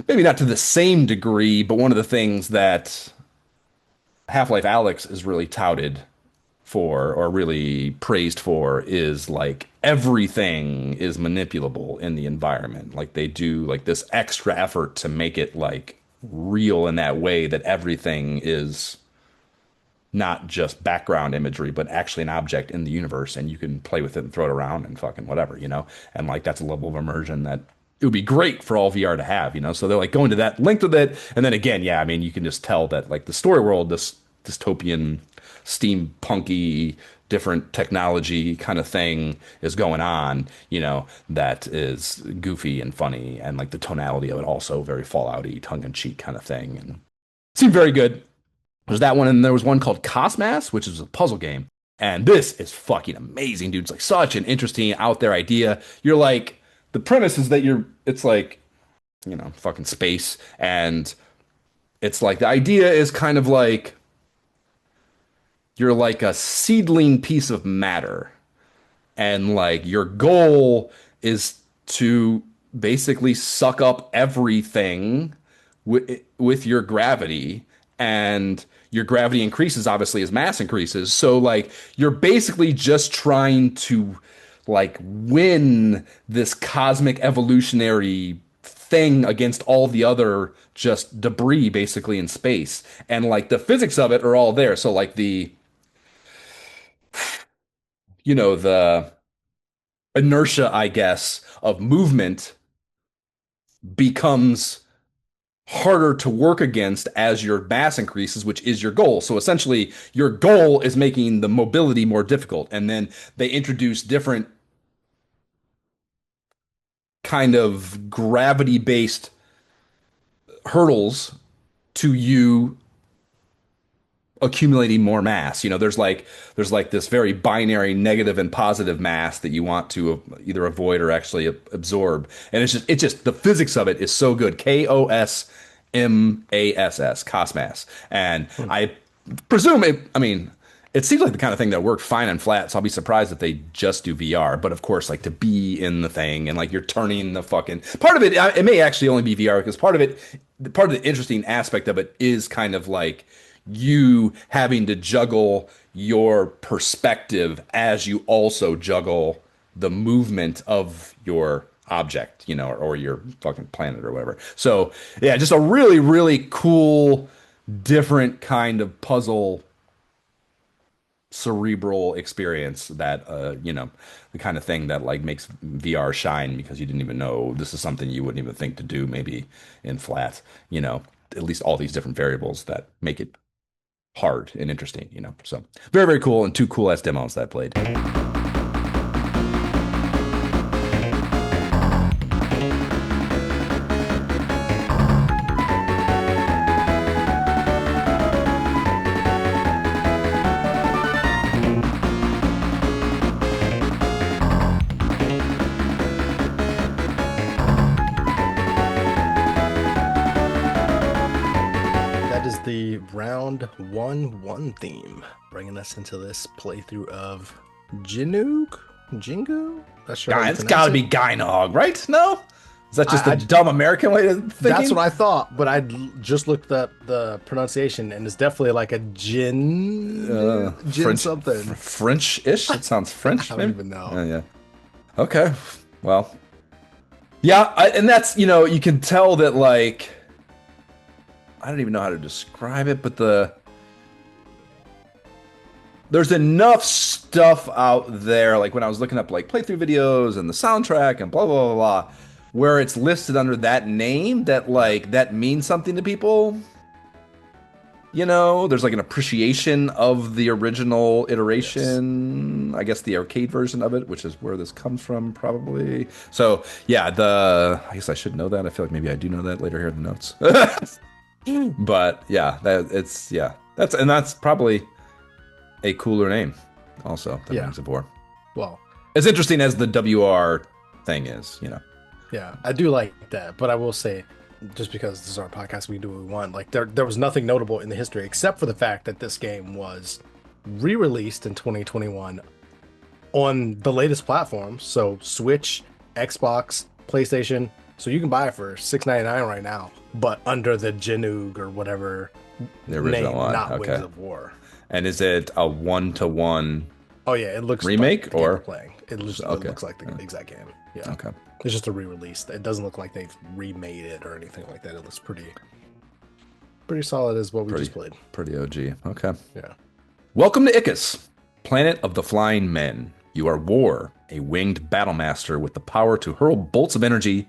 maybe not to the same degree, but one of the things that Half-Life Alyx is really touted for or really praised for is like everything is manipulable in the environment. Like they do like this extra effort to make it like real in that way that everything is not just background imagery, but actually an object in the universe and you can play with it and throw it around and fucking whatever. And like that's a level of immersion that it would be great for all VR to have. So they're like going to that length with it. And then again, yeah, I mean, you can just tell that like the story world, this dystopian, steampunky different technology kind of thing is going on, that is goofy and funny, and like the tonality of it also very Fallout-y, tongue-in-cheek kind of thing, and it seemed very good. There's that one, and there was one called Cosmas, which is a puzzle game. And this is fucking amazing, dude. It's like such an interesting out there idea. You're like, the premise is that it's like, fucking space. And it's like, the idea is kind of like, you're like a seedling piece of matter. And like, your goal is to basically suck up everything with your gravity, and your gravity increases obviously as mass increases. So like you're basically just trying to like win this cosmic evolutionary thing against all the other just debris basically in space. And like the physics of it are all there. So like the inertia, I guess, of movement becomes harder to work against as your mass increases, which is your goal. So essentially, your goal is making the mobility more difficult. And then they introduce different kind of gravity-based hurdles to you accumulating more mass. There's like this very binary negative and positive mass that you want to either avoid or actually absorb. And it's just the physics of it is so good. Cosmas. And I presume it seems like the kind of thing that worked fine and flat, so I'll be surprised if they just do VR. But of course, like to be in the thing and like you're turning the fucking part of it, it may actually only be VR because part of the interesting aspect of it is kind of like you having to juggle your perspective as you also juggle the movement of your object, or your fucking planet or whatever. So yeah, just a really, really cool, different kind of puzzle cerebral experience that the kind of thing that like makes VR shine because you didn't even know this is something you wouldn't even think to do maybe in flat, at least all these different variables that make it hard and interesting, So very, very cool, and two cool ass demos that I played. The round 1 theme, bringing us into this playthrough of Jingu? That's sure. It's got to be Gynog, right? No, is that just a dumb American way to think? That's what I thought, but I just looked up the pronunciation, and it's definitely like a gin French, something French-ish. It sounds French. I don't even know. Yeah. Okay. Well. Yeah, and that's you can tell that like. I don't even know how to describe it, but there's enough stuff out there, like when I was looking up like playthrough videos and the soundtrack and blah, blah, blah, blah, where it's listed under that name that like that means something to people. There's like an appreciation of the original iteration, yes. I guess the arcade version of it, which is where this comes from probably. So yeah, I guess I should know that. I feel like maybe I do know that later here in the notes. But yeah, that's probably a cooler name also than Rings of War. Well, as interesting as the WR thing is, Yeah, I do like that, but I will say, just because this is our podcast, we do what we want. Like there was nothing notable in the history except for the fact that this game was re-released in 2021 on the latest platforms, so Switch, Xbox, PlayStation. So you can buy it for $6.99 right now, but under the Jinug or whatever the original name, one, not okay. Wings of War. And is it a 1-to-1? Oh yeah, it looks remake like the or playing. It looks like the exact game. Yeah. Okay. It's just a re-release. It doesn't look like they've remade it or anything like that. It looks pretty solid as what we just played. Pretty OG. Okay. Yeah. Welcome to Icus, planet of the flying men. You are War, a winged battle master with the power to hurl bolts of energy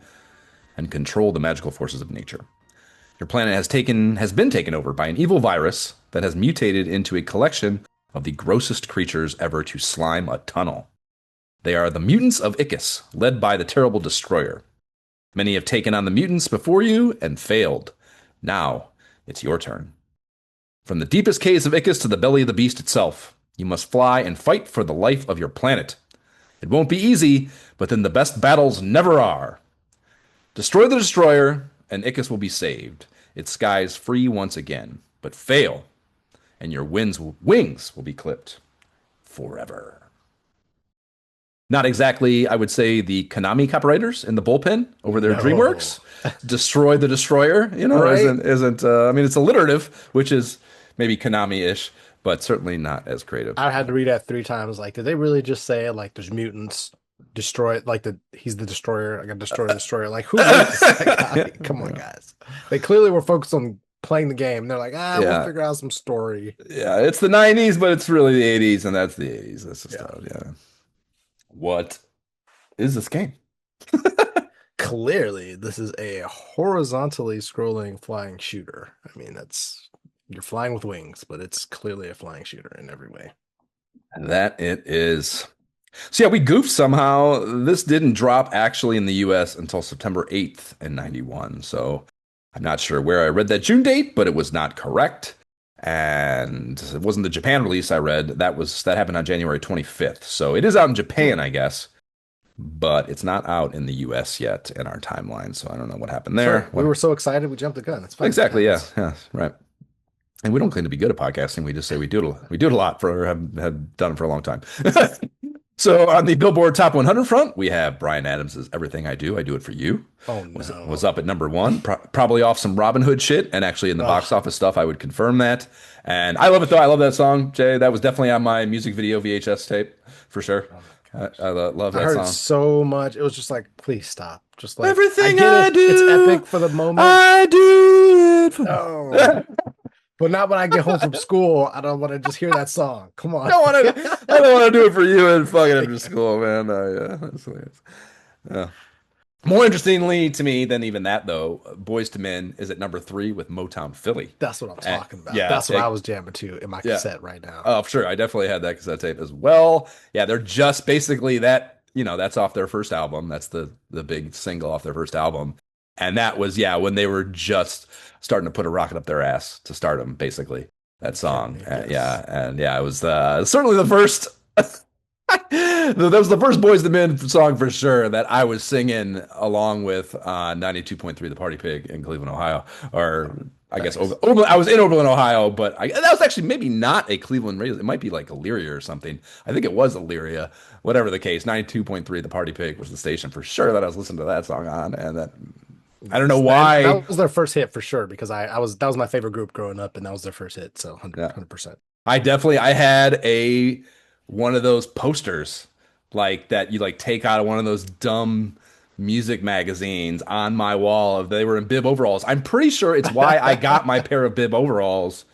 and control the magical forces of nature. Your planet has been taken over by an evil virus that has mutated into a collection of the grossest creatures ever to slime a tunnel. They are the mutants of Ickis, led by the terrible destroyer. Many have taken on the mutants before you and failed. Now it's your turn. From the deepest caves of Ickis to the belly of the beast itself, you must fly and fight for the life of your planet. It won't be easy, but then the best battles never are. Destroy the destroyer, and Ickis will be saved. Its skies free once again. But fail, and your wings will be clipped forever. Not exactly, I would say, the Konami copywriters in the bullpen over there at No. DreamWorks. Destroy the destroyer, Right? isn't. I mean, it's alliterative, which is maybe Konami-ish, but certainly not as creative. I had to read that 3 times. Like, did they really just say like there's mutants, destroy it, like he's the destroyer, I got destroy the destroyer. Like who wrote this? Like, come on, guys. They clearly were focused on playing the game. They're like, we'll Yeah, figure out some story. yeah. It's the '90s, but it's really the '80s, and that's the '80s. That's just Yeah. yeah. What is this game? Clearly, this is a horizontally scrolling flying shooter. I mean, that's you're flying with wings, but it's clearly a flying shooter in every way. That it is. So yeah, we goofed somehow. This didn't drop actually in the US until September 8th in 91. So I'm not sure where I read that June date, but it was not correct. And it wasn't the Japan release I read. That happened on January 25th. So it is out in Japan, I guess, but it's not out in the US yet in our timeline. So I don't know what happened there. Sorry, we were so excited we jumped the gun. It's fine. Exactly, yeah, yeah, right. And we don't claim to be good at podcasting. We just say we do it a lot have done it for a long time. So on the Billboard Top 100 front, we have Bryan Adams' "Everything I Do It for You." Oh no. Was up at number one, probably off some Robin Hood shit, and actually in the box office stuff, I would confirm that. And I love it though. I love that song, Jay. That was definitely on my music video VHS tape for sure. I love I that heard song. so much. It was just like, please stop. Just like Everything get I it. do, It's epic for the moment. I do it for. Oh. But not when I get home from school. I don't want to just hear that song. Come on. I don't want to do it for you and fucking after school, man. Yeah, that's hilarious. Yeah. More interestingly to me than even that, though, Boys to Men is at number 3 with Motown Philly. That's what I'm talking about. Yeah, That's what I was jamming to in my Yeah. cassette right now. Oh, sure. I definitely had that cassette tape as well. Yeah, they're just basically that, that's off their first album. That's the big single off their first album. And that was, when they were just starting to put a rocket up their ass to stardom, basically, that song. Yes. It was certainly the first. That was the first Boys to Men song for sure that I was singing along with 92.3 The Party Pig in Cleveland, Ohio. Or I guess I was in Oberlin, Ohio, but that was actually maybe not a Cleveland radio. It might be like Elyria or something. I think it was Elyria. Whatever the case, 92.3 The Party Pig was the station for sure that I was listening to that song on. And that I don't know why. That was their first hit for sure because that was my favorite group growing up and that was their first hit. So 100%. I had one of those posters like that you like take out of one of those dumb music magazines on my wall. They were in bib overalls. I'm pretty sure it's why I got my pair of bib overalls.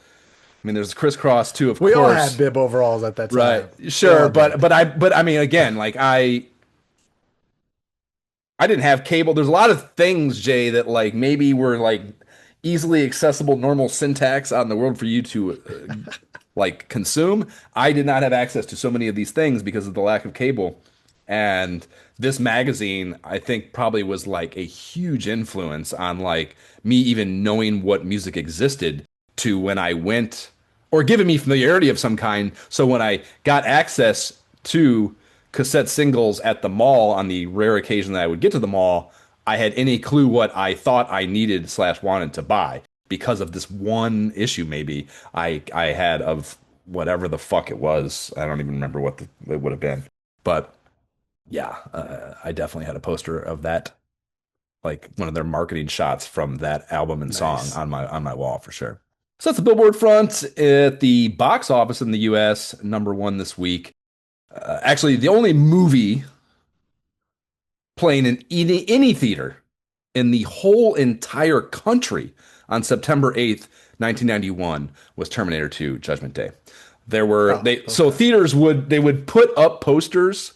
I mean, there's crisscross too, of course. We all had bib overalls at that time. Right. Sure, but I mean, again, like I didn't have cable. There's a lot of things, Jay, that like maybe were like easily accessible, normal syntax out in the world for you to like consume. I did not have access to so many of these things because of the lack of cable. And this magazine, I think, probably was like a huge influence on like me even knowing what music existed to when I went or giving me familiarity of some kind. So when I got access to cassette singles at the mall on the rare occasion that I would get to the mall, I had any clue what I thought I needed / wanted to buy because of this one issue maybe I had of whatever the fuck it was. I don't even remember what it would have been. But yeah, I definitely had a poster of that, like one of their marketing shots from that album and song on my wall for sure. So that's the Billboard front. At the box office in the US, number 1 this week. Actually, the only movie playing in any theater in the whole entire country on September 8th, 1991 was Terminator 2 Judgment Day. So theaters would put up posters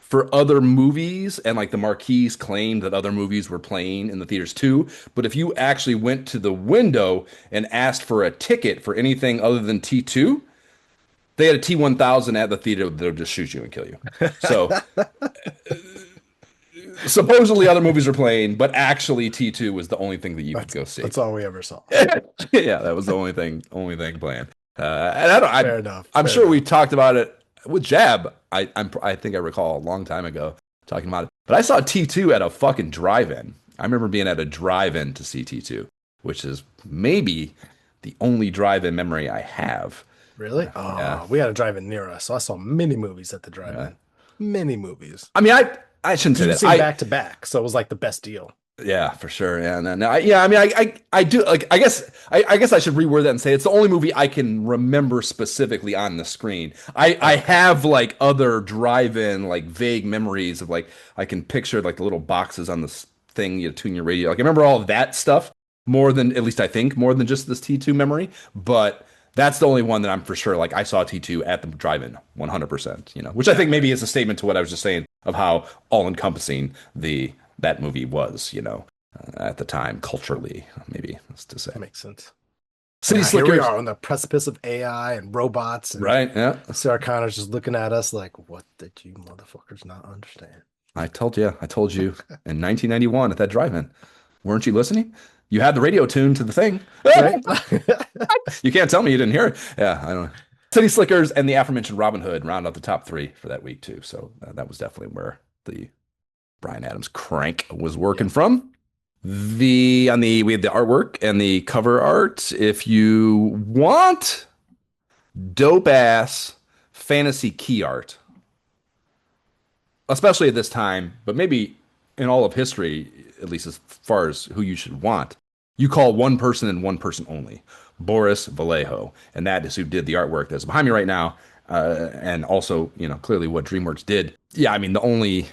for other movies and like the marquees claimed that other movies were playing in the theaters too. But if you actually went to the window and asked for a ticket for anything other than T2, they had a T-1000 at the theater that'll just shoot you and kill you. So supposedly other movies were playing, but actually T2 was the only thing that you could go see. That's all we ever saw. Yeah, that was the only thing playing. And I don't, Fair enough. I'm Fair sure we enough. talked about it with Jab. I think I recall a long time ago talking about it. But I saw T2 at a fucking drive-in. I remember being at a drive-in to see T2, which is maybe the only drive-in memory I have. Really? Yeah. Oh, we had a drive-in near us, so I saw many movies at the Yeah. drive-in. Many movies. I mean, I shouldn't say You that. see back to back, so it was like the best deal. Yeah, for sure. Yeah, no, yeah. I mean, I do like. I guess I should reword that and say it's the only movie I can remember specifically on the screen. I have like other drive-in like vague memories of like I can picture like the little boxes on this thing you tune your radio. Like I remember all of that stuff more than at least I think more than just this T2 memory. But that's the only one that I'm for sure like I saw T2 at the drive-in 100%. You know, which I think maybe is a statement to what I was just saying of how all-encompassing the that movie was, you know, at the time, culturally, maybe that's to say. Makes sense. City Here we Slickers, are on the precipice of AI and robots, and right? Yeah, Sarah Connor's just looking at us like, "What did you motherfuckers not understand?" I told you in 1991 at that drive-in. Weren't you listening? You had the radio tuned to the thing. Right? You can't tell me you didn't hear it. Yeah, I don't know. City Slickers and the aforementioned Robin Hood round out the top three for that week too. So that was definitely where the Bryan Adams crank was working from. We had the artwork and the cover art. If you want dope ass fantasy key art, especially at this time, but maybe in all of history, at least as far as who you should want, you call one person and one person only, Boris Vallejo, and that is who did the artwork that's behind me right now, and also you know clearly what DreamWorks did. Yeah, I mean the only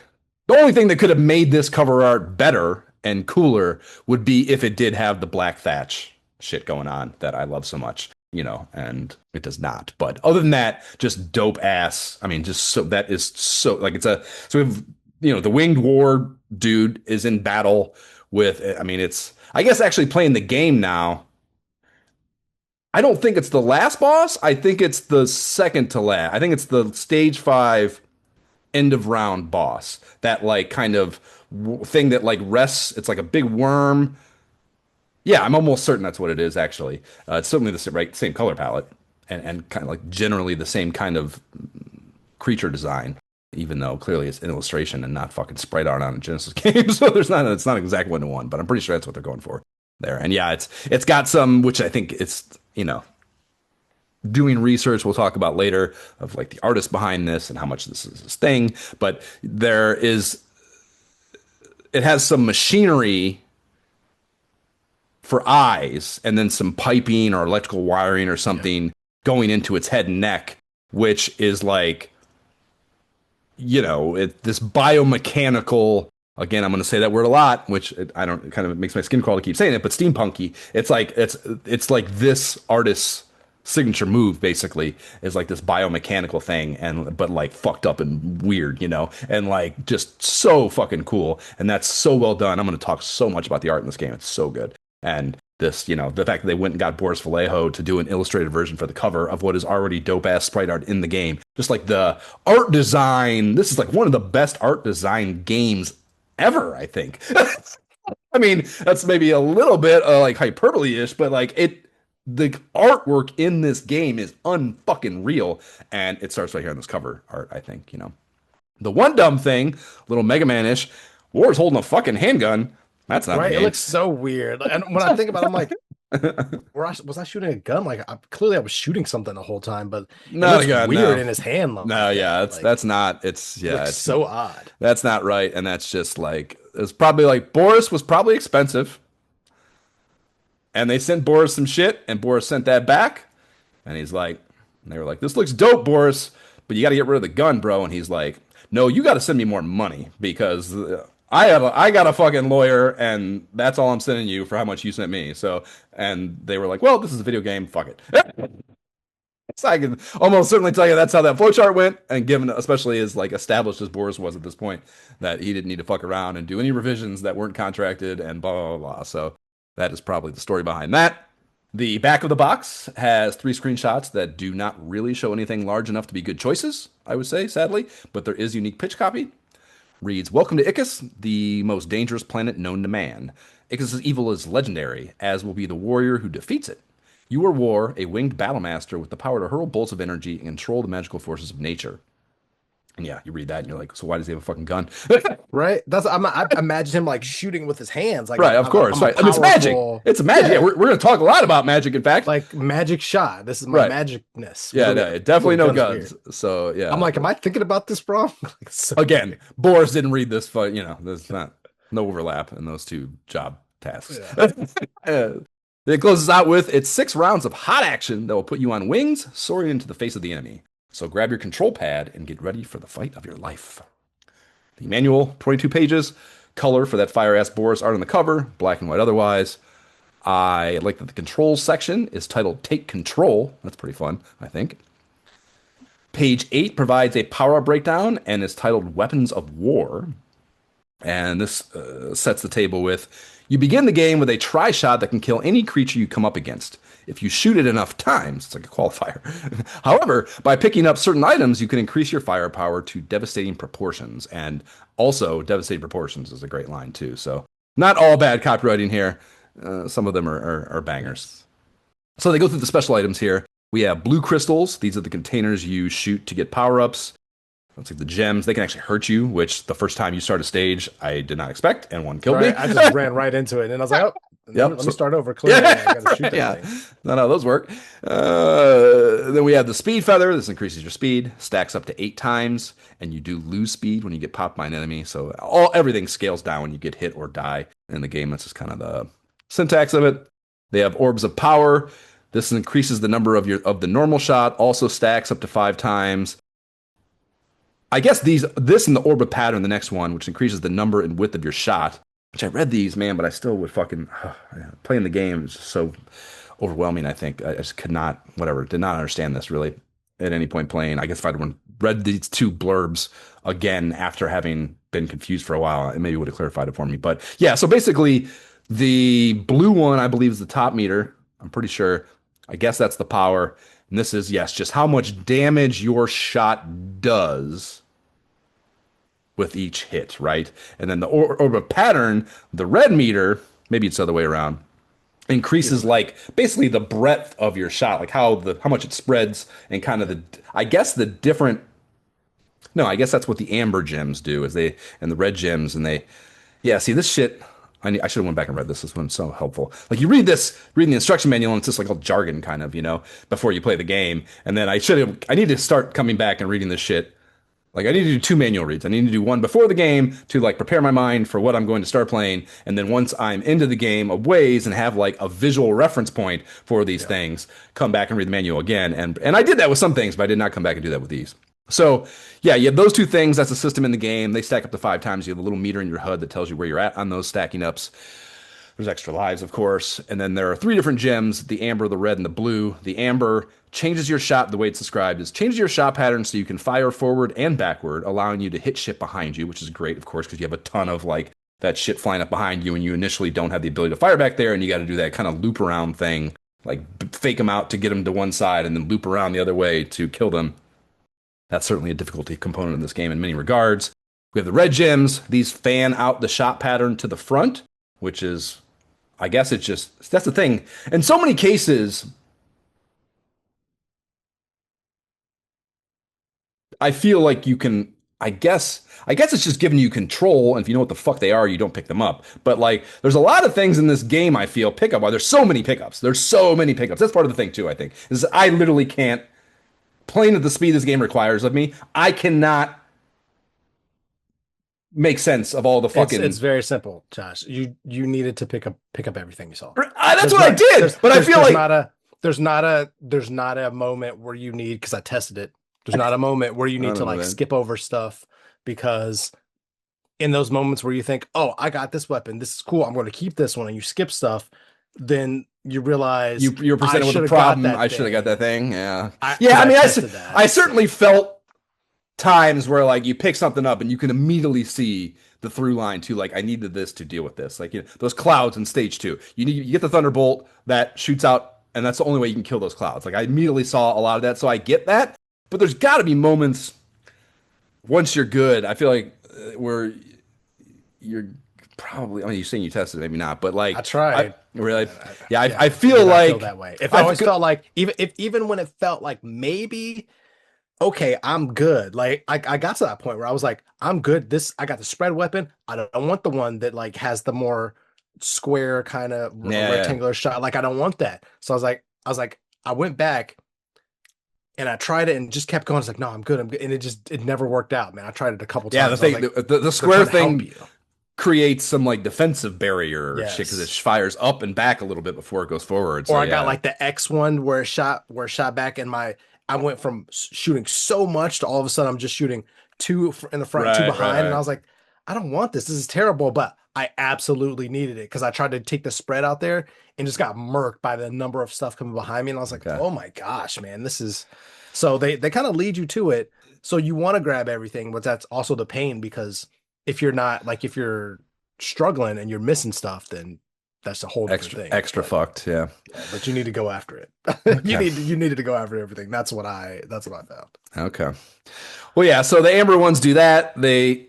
thing that could have made this cover art better and cooler would be if it did have the black thatch shit going on that I love so much, you know, and it does not. But other than that, just dope ass. I mean, just so that is so like it's a so we have, you know, the winged war dude is in battle with I mean it's I guess actually playing the game now. I don't think it's the last boss. I think it's the second to last. I think it's the stage 5 end of round boss. That like kind of thing that like rests. It's like a big worm. Yeah, I'm almost certain that's what it is. Actually, it's certainly the same color palette and kind of like generally the same kind of creature design. Even though clearly it's an illustration and not fucking sprite art on a Genesis game, so it's not exact 1-to-1, but I'm pretty sure that's what they're going for there. And yeah, it's got some, which I think it's you know doing research we'll talk about later of like the artist behind this and how much this is his thing, but it has some machinery for eyes and then some piping or electrical wiring or something going into its head and neck, which is like, you know, this biomechanical. Again, I'm going to say that word a lot, which I don't. It kind of makes my skin crawl to keep saying it, but steampunky. It's like this artist's signature move basically is like this biomechanical thing and but like fucked up and weird, you know, and like just so fucking cool, and that's so well done. I'm going to talk so much about the art in this game. It's so good. And this, you know, the fact that they went and got Boris Vallejo to do an illustrated version for the cover of what is already dope ass sprite art in the game, just like the art design, this is like one of the best art design games ever, I think. I mean, that's maybe a little bit like hyperbole-ish, but like the artwork in this game is unfucking real, and it starts right here on this cover art, I think, you know. The one dumb thing, little Mega Man-ish, War's holding a fucking handgun. That's not Right? the It game. looks so weird. And when I think about it, I'm like, was I shooting a gun? Like, clearly I was shooting something the whole time, but it Not looks a gun, weird no. in his hand. Like No, yeah, that. Like, that's not. it looks It's so odd. that's not right, and that's just like it's probably like Boris was probably expensive, and they sent Boris some shit, and Boris sent that back, and he's like, and they were like, "This looks dope, Boris, but you got to get rid of the gun, bro." And he's like, "No, you got to send me more money because I got a fucking lawyer, and that's all I'm sending you for how much you sent me." So, and they were like, "Well, this is a video game, fuck it." So I can almost certainly tell you that's how that flowchart went, and given especially as like established as Boris was at this point, that he didn't need to fuck around and do any revisions that weren't contracted and blah blah blah. So that is probably the story behind that. The back of the box has 3 screenshots that do not really show anything large enough to be good choices, I would say, sadly, but there is unique pitch copy. Reads, Welcome to Icus, the most dangerous planet known to man. Icus' evil is legendary, as will be the warrior who defeats it. You are War, a winged battlemaster with the power to hurl bolts of energy and control the magical forces of nature. And yeah, you read that and you're like, so why does he have a fucking gun? Right? I imagine him like shooting with his hands. Like Right, of course, I'm a right. I mean, it's magic. powerful, It's magic. yeah, Yeah, we're going to talk a lot about magic, in fact. like magic shot. This is my Right. magicness. Yeah, no, definitely no guns. Here? So yeah, I'm like, am I thinking about this wrong? Like, so again, Boris didn't read this, but there's not no overlap in those two job tasks. yeah. It closes out with it's 6 rounds of hot action that will put you on wings, soaring into the face of the enemy. So grab your control pad and get ready for the fight of your life. The manual, 22 pages, color for that fire ass Boris art on the cover, black and white otherwise. I like that the controls section is titled Take Control. That's pretty fun, I think. Page 8 provides a power up breakdown and is titled Weapons of War. And this sets the table with you begin the game with a tri shot that can kill any creature you come up against. If you shoot it enough times, it's like a qualifier. However, by picking up certain items, you can increase your firepower to devastating proportions. And also, devastating proportions is a great line, too. So, not all bad copywriting here. Some of them are bangers. So, they go through the special items here. We have blue crystals. These are the containers you shoot to get power ups. Looks like the gems, they can actually hurt you, which the first time you start a stage, I did not expect, and one killed me. I just ran right into it, and I was like, oh, Yep. let me start over. Clearly, I gotta shoot that thing. Not how those work. Then we have the speed feather. This increases your speed, stacks up to 8 times, and you do lose speed when you get popped by an enemy. So everything scales down when you get hit or die in the game. That's just kind of the syntax of it. They have orbs of power. This increases the number of the normal shot, also stacks up to 5 times. I guess this and the orb of pattern, the next one, which increases the number and width of your shot, which I read these, man, but I still would fucking playing the game is just so overwhelming. I think I just did not understand this really at any point playing. I guess if I'd read these 2 blurbs again after having been confused for a while, it maybe would have clarified it for me. But yeah, so basically the blue one, I believe, is the top meter. I'm pretty sure. I guess that's the power. And this is, yes, just how much damage your shot does with each hit, right? And then the orb of pattern, the red meter, maybe it's the other way around, increases like basically the breadth of your shot, like how much it spreads and kind of I guess that's what the amber gems do, and the red gems, and see this shit. I should have went back and read this. This one's so helpful. Like you read the instruction manual, and it's just like all jargon kind of, before you play the game. And then I need to start coming back and reading this shit. Like I need to do 2 manual reads. I need to do one before the game to like prepare my mind for what I'm going to start playing. And then once I'm into the game of ways and have like a visual reference point for these things, come back and read the manual again. And I did that with some things, but I did not come back and do that with these. So yeah, you have those 2 things. That's a system in the game. They stack up to 5 times. You have a little meter in your HUD that tells you where you're at on those stacking ups. There's extra lives, of course. And then there are 3 different gems, the amber, the red, and the blue. The amber changes your shot, the way it's described is changes your shot pattern so you can fire forward and backward, allowing you to hit shit behind you, which is great, of course, because you have a ton of like that shit flying up behind you and you initially don't have the ability to fire back there, and you got to do that kind of loop around thing, like fake them out to get them to one side and then loop around the other way to kill them. That's certainly a difficulty component of this game in many regards. We have the red gems. These fan out the shot pattern to the front, which is, I guess that's the thing. In so many cases, I feel like you can, I guess it's just giving you control, and if you know what the fuck they are, you don't pick them up. But like, there's a lot of things in this game I feel pick up. Why there's so many pickups. There's so many pickups. That's part of the thing too, I think. Is I literally can't, playing at the speed this game requires of me, I cannot make sense of all the fucking. It's very simple, Josh. You needed to pick up everything you saw. That's what I did, but I feel like there's not a moment where you need, because I tested it. There's not a moment where you need to like skip over stuff, because in those moments where you think, oh, I got this weapon, this is cool, I'm going to keep this one, and you skip stuff, then you realize you're presented with a problem. I should have got that thing. Yeah. I certainly felt times where like you pick something up and you can immediately see the through line to like, I needed this to deal with this. Like, those clouds in stage 2, you get the thunderbolt that shoots out and that's the only way you can kill those clouds. Like I immediately saw a lot of that, so I get that. But there's got to be moments once you're good. I feel like where you're probably. I mean, you're saying you tested, maybe not, but I like I tried. really, And yeah, I yeah, it feel did not feel like that way. It I always felt like even when it felt like maybe okay, I'm good. Like I got to that point where I was like, I'm good. This I got the spread weapon. I don't want the one that like has the more square kind of yeah, yeah, rectangular shot. Like I don't want that. So I went back and I tried it and just kept going. It's like, no, I'm good. I'm good. And it never worked out, man. I tried it a couple yeah. The times. I was thing, like, the they're square trying to help thing you. creates some like defensive barrier shit because it Yes. fires up and back a little bit before it goes forward. Or So I got yeah, like the X one where it shot back and I went from shooting so much to all of a sudden I'm just shooting two in the front, two right, right, behind, and I right. was like, I don't want this. This is terrible, but I absolutely needed it because I tried to take the spread out there and just got murked by the number of stuff coming behind me, and I was like, Okay. oh my gosh, man, this is so they kind of lead you to it. So you want to grab everything, but that's also the pain because if you're not like if you're struggling and you're missing stuff, then that's a whole different thing. Extra But fucked. Yeah. yeah, but you need to go after it. Okay. You needed to go after everything. That's what I found. Okay. Well, yeah. So the amber ones do that. They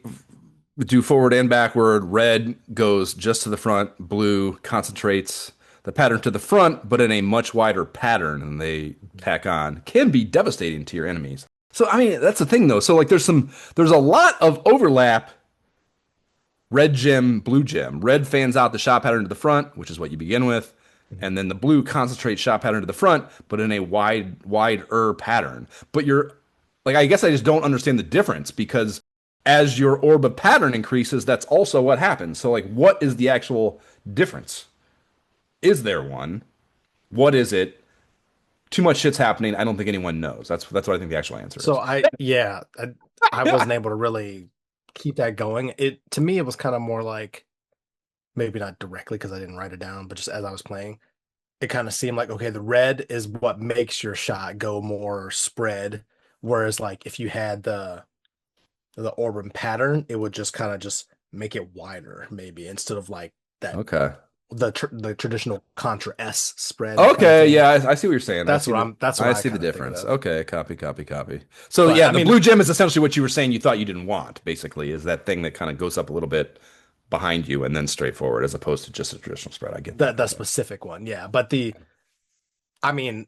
do forward and backward. Red goes just to the front. Blue concentrates the pattern to the front, but in a much wider pattern, and they tack on. Can be devastating to your enemies. So I mean, that's the thing though. So like, there's a lot of overlap. Red gem, blue gem. Red fans out the shot pattern to the front, which is what you begin with, Mhm. and then the blue concentrates shot pattern to the front, but in a wider pattern. But you're like, I guess I just don't understand the difference because as your orb of pattern increases, that's also what happens. So like, what is the actual difference? Is there one? What is it? Too much shit's happening. I don't think anyone knows. That's what I think the actual answer So is. I wasn't able to really keep that going. It to me it was kind of more like maybe not directly because I didn't write it down, but just as I was playing, it kind of seemed like okay, the red is what makes your shot go more spread, whereas like if you had the Orban pattern, it would just kind of just make it wider maybe instead of like that Okay. the traditional Contra S spread kind of Okay, thing. yeah, I see what you're saying. That's what I I see the kind of think difference. of. Okay, copy, copy, copy. So But yeah, I the mean blue gem is essentially what you were saying you thought you didn't want, basically, is that thing that kind of goes up a little bit behind you and then straight forward as opposed to just a traditional spread. I get that. the Okay. specific one, yeah. But I mean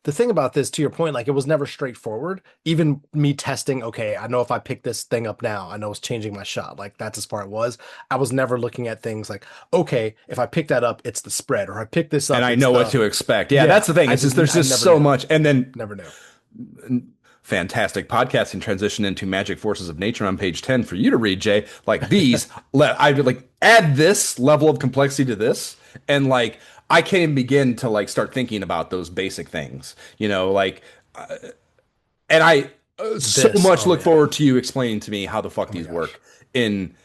the thing about this, to your point, like it was never straightforward. Even me testing, okay, I know if I pick this thing up now, I know it's changing my shot. Like that's as far it was. I was never looking at things like, okay, if I pick that up, it's the spread, or I pick this And up, I it's know what the to expect. Yeah, that's yeah. the thing. It's just there's I just never so knew. much. And then Never knew. fantastic podcasting transition into magic forces of nature on page 10 for you to read, Jay. Like these, I would like add this level of complexity to this, and like I can't even begin to like start thinking about those basic things, like, and I so This, much oh look yeah. forward to you explaining to me how the fuck Oh my these gosh. work. In,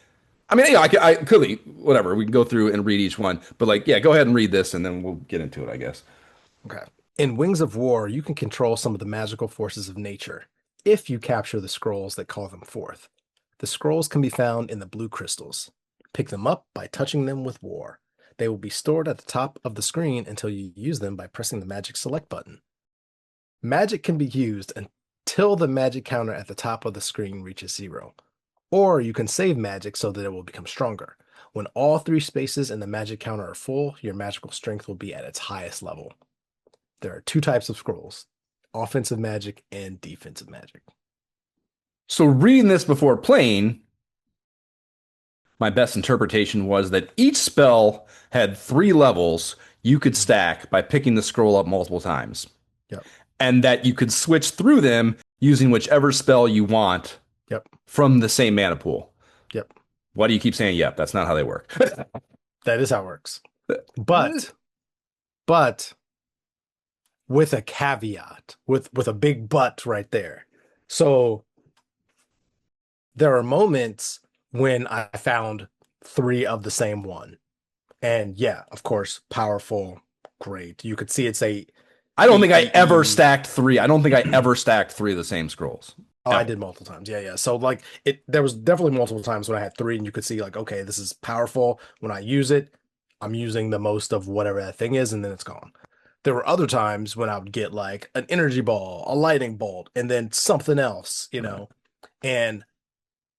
I mean, I clearly whatever we can go through and read each one, but like, yeah, go ahead and read this, and then we'll get into it, I guess. Okay. In Wings of War, you can control some of the magical forces of nature if you capture the scrolls that call them forth. The scrolls can be found in the blue crystals. Pick them up by touching them with war. They will be stored at the top of the screen until you use them by pressing the magic select button. Magic can be used until the magic counter at the top of the screen reaches 0. Or you can save magic so that it will become stronger. When all 3 spaces in the magic counter are full, your magical strength will be at its highest level. There are 2 types of scrolls, offensive magic and defensive magic. So reading this before playing, my best interpretation was that each spell had 3 levels you could Mhm. stack by picking the scroll up multiple times, Yep. and that you could switch through them using whichever spell you want Yep. from the same mana pool. Yep. Why do you keep saying yep? That's not how they work. That is how it works. But with a caveat, with a big but right there. So there are moments when I found 3 of the same one. And yeah, of course, powerful, great. You could see it's a I don't think I ever EEE. stacked three. I don't think I ever stacked 3 of the same scrolls. Oh, I Ever. did multiple times. Yeah, yeah. So like there was definitely multiple times when I had 3 and you could see like, okay, this is powerful. When I use it, I'm using the most of whatever that thing is, and then it's gone. There were other times when I would get like an energy ball, a lightning bolt, and then something else, Right. And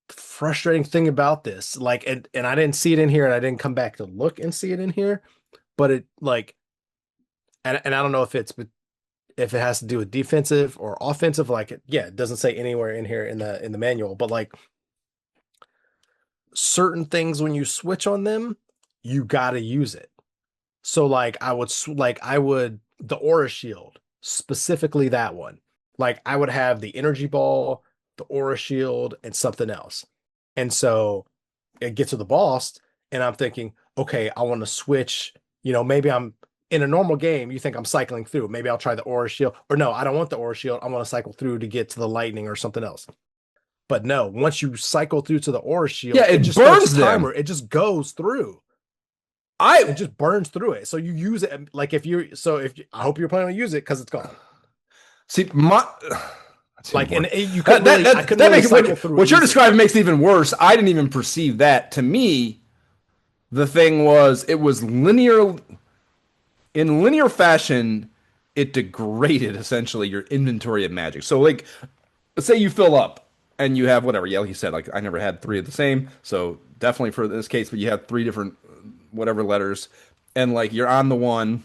the frustrating thing about this, like, and I didn't see it in here, and I didn't come back to look and see it in here, but it like, and I don't know if it has to do with defensive or offensive. Like, yeah, it doesn't say anywhere in here in the manual, but like certain things when you switch on them, you gotta use it. So like I would the aura shield, specifically that one. Like I would have the energy ball, the aura shield, and something else. And so it gets to the boss, and I'm thinking, okay, I want to switch. Maybe I'm in a normal game, you think I'm cycling through. Maybe I'll try the aura shield. Or no, I don't want the aura shield. I want to cycle through to get to the lightning or something else. But no, once you cycle through to the aura Yeah, shield, it it just starts a burns them. timer. It just goes through. It I just burns through it. So you use it like if I hope you're planning to use it because it's gone. see my that's even Like worse. you That couldn't that really I that, couldn't that really makes cycle through it what you're easily. describing makes it even worse. I didn't even perceive that. To me, the thing was it was linear in linear fashion. It degraded essentially your inventory of magic. So like, let's say you fill up and you have whatever. Yeah, like you said, like I never had three of the same. So definitely for this case, but you have three different whatever letters, and like you're on the one,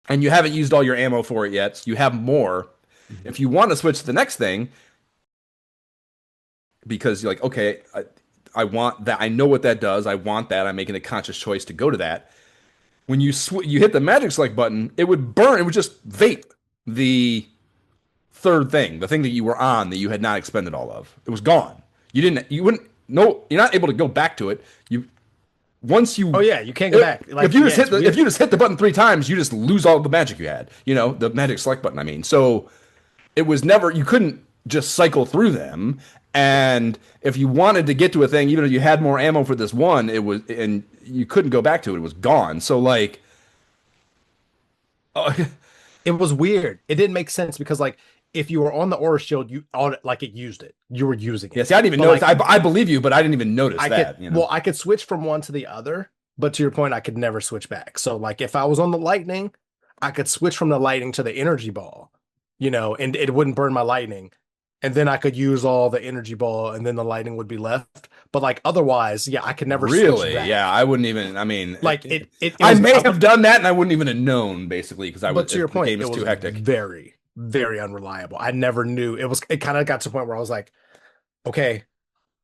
and you haven't used all your ammo for it yet. So you have more. Mhm. If you want to switch to the next thing, because you're like, okay, I want that. I know what that does. I want that. I'm making a conscious choice to go to that. When you hit the magic select button, it would burn. It would just vape the third thing, the thing that you were on that you had not expended all of. It was gone. You didn't. You wouldn't. No, you're not able to go back to it. You once Oh you yeah, you can't go back. if Like you yeah, just hit it's the if weird. you just hit the button three times, you just lose all the magic you had. The magic select button. I mean, so it was never you couldn't just cycle through them. Yeah. And if you wanted to get to a thing, even if you had more ammo for this one, it was and you couldn't go back to it. It was gone. So like, uh, It was weird. It didn't make sense because like if you were on the aura shield, you on it like it used it. You were using yeah. it. See, I didn't even But notice. like I believe you, but I didn't even notice I could that. well, I could switch from one to the other, but to your point, I could never switch back. So like if I was on the lightning, I could switch from the lightning to the energy ball, and it wouldn't burn my lightning. And then I could use all the energy ball and then the lightning would be left. But like otherwise, yeah, I could never switch Really? Yeah, back. I wouldn't even. I mean, Like it I was may have done that, and I wouldn't even have known basically because but to your the point, game it is too was hectic. very, very unreliable. I never knew it kind of got to a point where I was like, okay,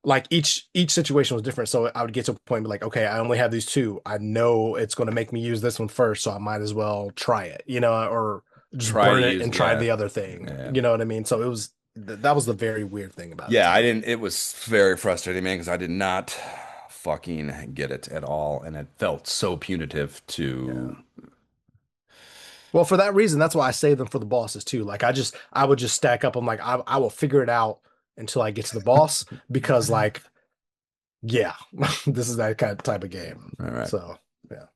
like each situation was different. So I would get to a point like, okay, I only have these two. I know it's going to make me use this one first, so I might as well try it, or just Try to burn it use, and try yeah, the other thing. yeah, You know what I mean? So it was that was the very weird thing about it yeah. to I me. didn't. It was very frustrating, man, because I did not fucking get it at all, and it felt so punitive Yeah. to. Well, for that reason, that's why I save them for the bosses too. Like I would just stack up. I'm like, I will figure it out until I get to the boss because like, yeah, this is that kind of type of game. All right. So yeah,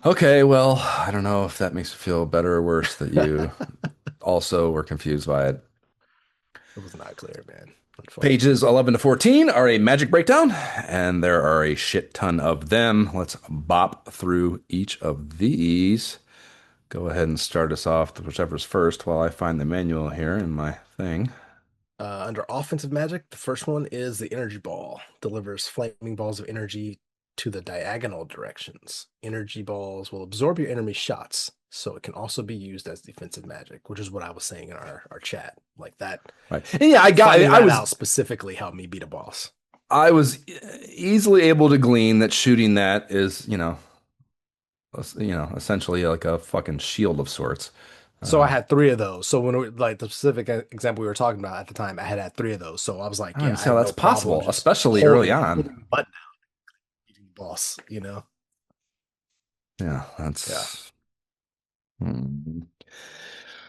Okay. Well, I don't know if that makes you feel better or worse that you also were confused by it. it was not clear, man. Pages Unfortunately. 11 to 14 are a magic breakdown, and there are a shit ton of them. Let's bop through each of these. Go ahead and start us off with whichever's first while I find the manual here in my thing. Under offensive magic, the first one is the energy ball. Delivers flaming balls of energy to the diagonal directions. Energy balls will absorb your enemy shots, so it can also be used as defensive magic, which is what I was saying in our chat. Like that, Right. And yeah, finding that out specifically helped me beat a boss. I was easily able to glean that shooting that is, essentially like a fucking shield of sorts. So I Uh, had three of those. So like the specific example we were talking about at the time, I had three of those. So I was like, I don't yeah, see I how have that's no problem possible, just especially early holding on. the button down, beating the boss. Yeah, Yeah. that's. Hmm.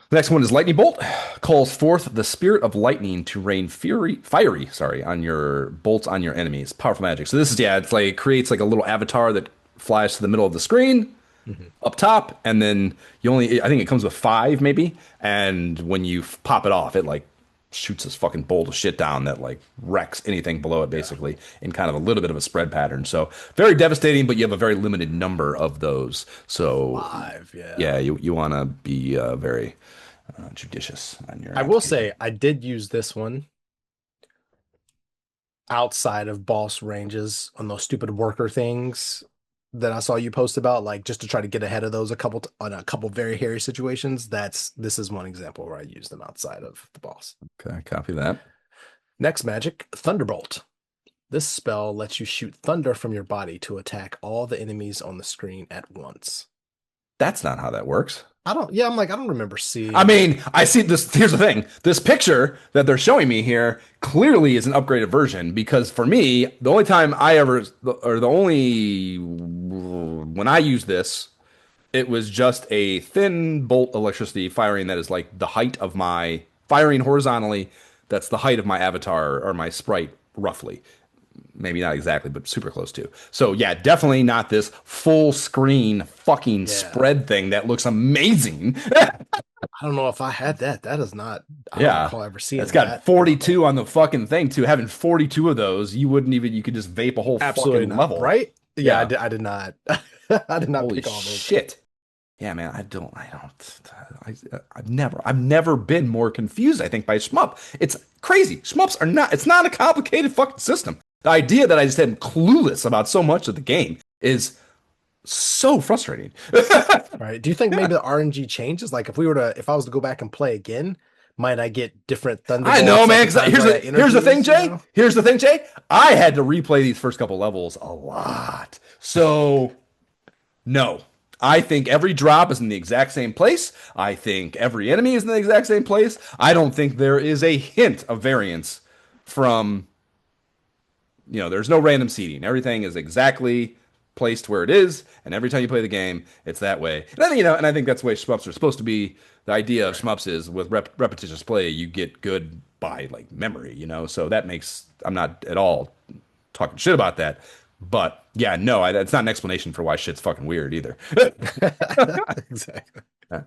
The next one is Lightning Bolt. Calls forth the spirit of lightning to rain fiery, on your bolts on your enemies. Powerful magic. So this is, yeah, it's like it creates like a little avatar that flies to the middle of the screen Mhm. up top, and then I think it comes with five maybe, and when you pop it off, it like shoots this fucking bolt of shit down that like wrecks anything below it Yeah. basically in kind of a little bit of a spread pattern. So very devastating, but you have a very limited number of those. So Five, yeah. yeah, you want to be very judicious on your I will application. say I did use this one outside of boss ranges on those stupid worker things that I saw you post about, like just to try to get ahead of those on a couple very hairy situations. This is one example where I use them outside of the boss. Okay, copy that. Next magic, Thunderbolt. This spell lets you shoot thunder from your body to attack all the enemies on the screen at once. That's not how that works. Yeah, I'm like, I don't remember I seeing. mean, I see this. Here's the thing. This picture that they're showing me here clearly is an upgraded version because for me, the only time I ever, or the only, when I use this, it was just a thin bolt of electricity firing that is like the height of my, firing horizontally, that's the height of my avatar or my sprite, roughly. Maybe not exactly, but super close to. So yeah, definitely not this full screen fucking Yeah, spread thing that looks amazing. I don't know if I had that. That is not, I don't Yeah. recall ever It's seeing got that level. 42 on the fucking thing too. Having 42 of those, you wouldn't even, you could just vape a whole Absolutely fucking not, level. right? Yeah, Yeah. I did not. I did not Holy pick all those up. shit. Yeah, man, I've never been more confused, I think, by shmup. It's crazy. Shmups are not, it's not a complicated fucking system. The idea that I just am clueless about so much of the game is so frustrating. Right. Do you think maybe the RNG changes? Like if I was to go back and play again, might I get different I know, thunderbolts at man. the Because times where I got here's the thing, energies, you Jay. know? Here's the thing, Jay. I had to replay these first couple levels a lot. So no, I think every drop is in the exact same place. I think every enemy is in the exact same place. I don't think there is a hint of variance from, there's no random seeding. Everything is exactly placed where it is, and every time you play the game, it's that way. And I think, and I think that's the way shmups are supposed to be. The idea of Right. shmups is with repetitious play, you get good by like memory, So that makes, I'm not at all talking shit about that. But yeah, no, that's not an explanation for why shit's fucking weird either. Exactly. All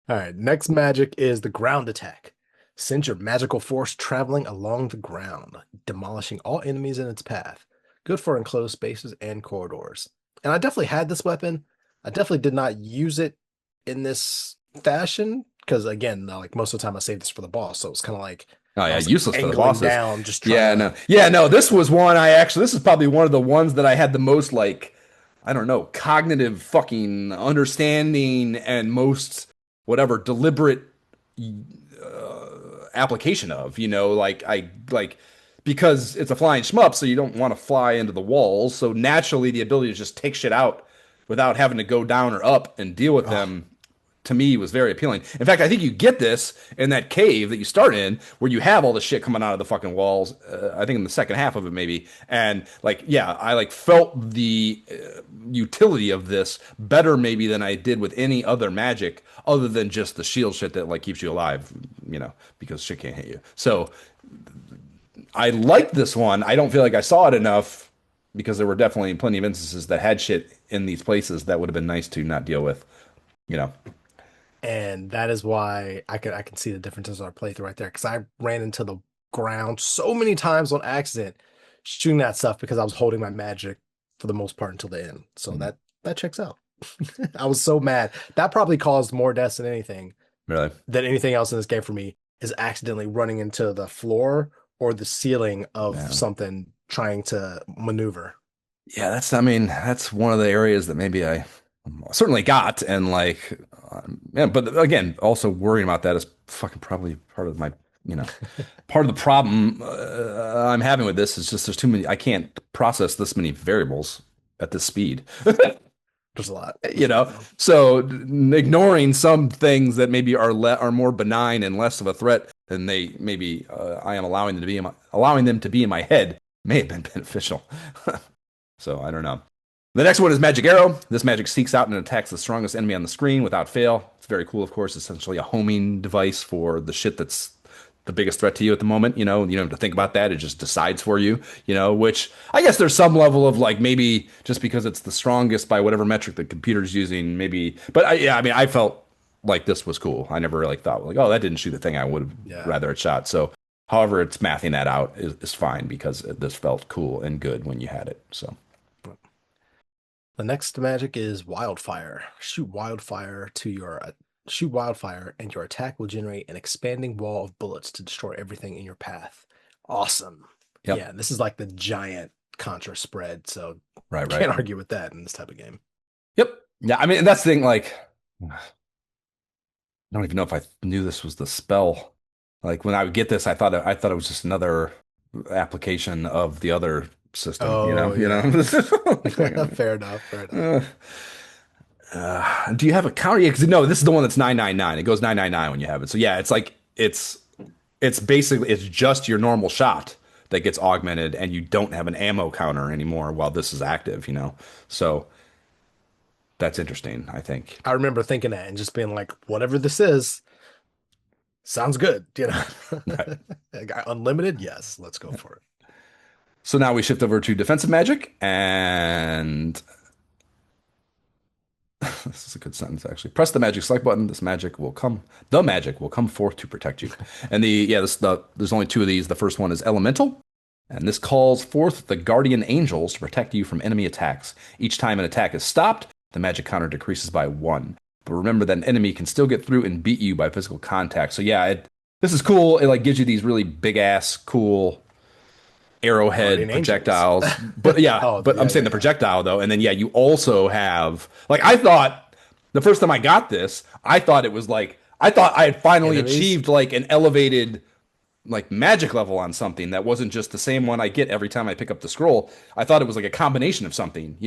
right. Next magic is the ground attack. Send your magical force traveling along the ground, demolishing all enemies in its path. Good for enclosed spaces and corridors. And I definitely had this weapon. I definitely did not use it in this fashion because, again, like most of the time I saved this for the boss. So it's kind of like Oh I yeah, was useless for the angling bosses. down, just trying Yeah, to. no. Yeah, no, this was one I actually this is probably one of the ones that I had the most like I don't know, cognitive fucking understanding and most whatever deliberate application of, like I like because it's a flying shmup, so you don't want to fly into the walls. So naturally the ability to just take shit out without having to go down or up and deal with Oh, them to me was very appealing. In fact, I think you get this in that cave that you start in where you have all the shit coming out of the fucking walls. I think in the second half of it maybe. And like, yeah, I like felt the utility of this better maybe than I did with any other magic other than just the shield shit that like keeps you alive, because shit can't hit you. So I liked this one. I don't feel like I saw it enough because there were definitely plenty of instances that had shit in these places that would have been nice to not deal with, you know. and that is why I can see the differences in our playthrough right there because I ran into the ground so many times on accident shooting that stuff because I was holding my magic for the most part until the end. So that checks out. I was so mad. That probably caused more deaths Really. than anything else in this game for me is accidentally running into the floor or the ceiling of Yeah. something trying to maneuver. Yeah, I mean, that's one of the areas that maybe I certainly got. And like, yeah, but again, also worrying about that is fucking probably part of my, you know, part of the problem I'm having with this is just there's too many, I can't process this many variables at this speed, There's a lot. you There's a lot, know? man. So ignoring some things that maybe are more benign and less of a threat than they maybe I am allowing them to be in my head may have been beneficial. So I don't know. The next one is Magic Arrow. This magic seeks out and attacks the strongest enemy on the screen without fail. It's very cool, of course. Essentially a homing device for the shit that's the biggest threat to you at the moment. You don't have to think about that. It just decides for you, which I guess there's some level of like maybe just because it's the strongest by whatever metric the computer's using, maybe. But yeah, I mean, I felt like this was cool. I never like thought like, oh, that didn't shoot the thing I would have Yeah. rather it shot. So, however, it's mathing that out is fine because this felt cool and good when you had it. So, The next magic is wildfire. Shoot wildfire, and your attack will generate an expanding wall of bullets to destroy everything in your path. Awesome. yep, Yeah, this is like the giant Contra spread, so right, right, can't argue with that in this type of game. yep, yeah. I mean, that's the thing. Like, I don't even know if I knew this was the spell. Like when I would get this, I thought it was just another application of the other system. Oh You know. yeah. Like, Fair enough. Fair enough. uh, do you have a counter? Yeah, because no, this is the one that's 999. It goes 999 when you have it. So yeah, it's like it's basically it's just your normal shot that gets augmented, and you don't have an ammo counter anymore while this is active. So that's interesting. I think. I remember thinking that and just being like, whatever this is, sounds good. Right. Unlimited? Yes, let's go for it. So now we shift over to defensive magic, and this is a good sentence actually. Press the magic select button. The magic will come forth to protect you. And there's only two of these. The first one is elemental, and this calls forth the guardian angels to protect you from enemy attacks. Each time an attack is stopped, the magic counter decreases by one. But remember that an enemy can still get through and beat you by physical contact. So yeah, this is cool. It like gives you these really big ass cool arrowhead Guardian Angels. projectiles. But yeah, Oh, but I'm yeah, saying yeah, the yeah. projectile though, and then yeah, you also have like I thought the first time I got this, I thought it was like I thought I had finally Enemies? achieved like an elevated like magic level on something that wasn't just the same one I get every time I pick up the scroll. I thought it was like a combination of something,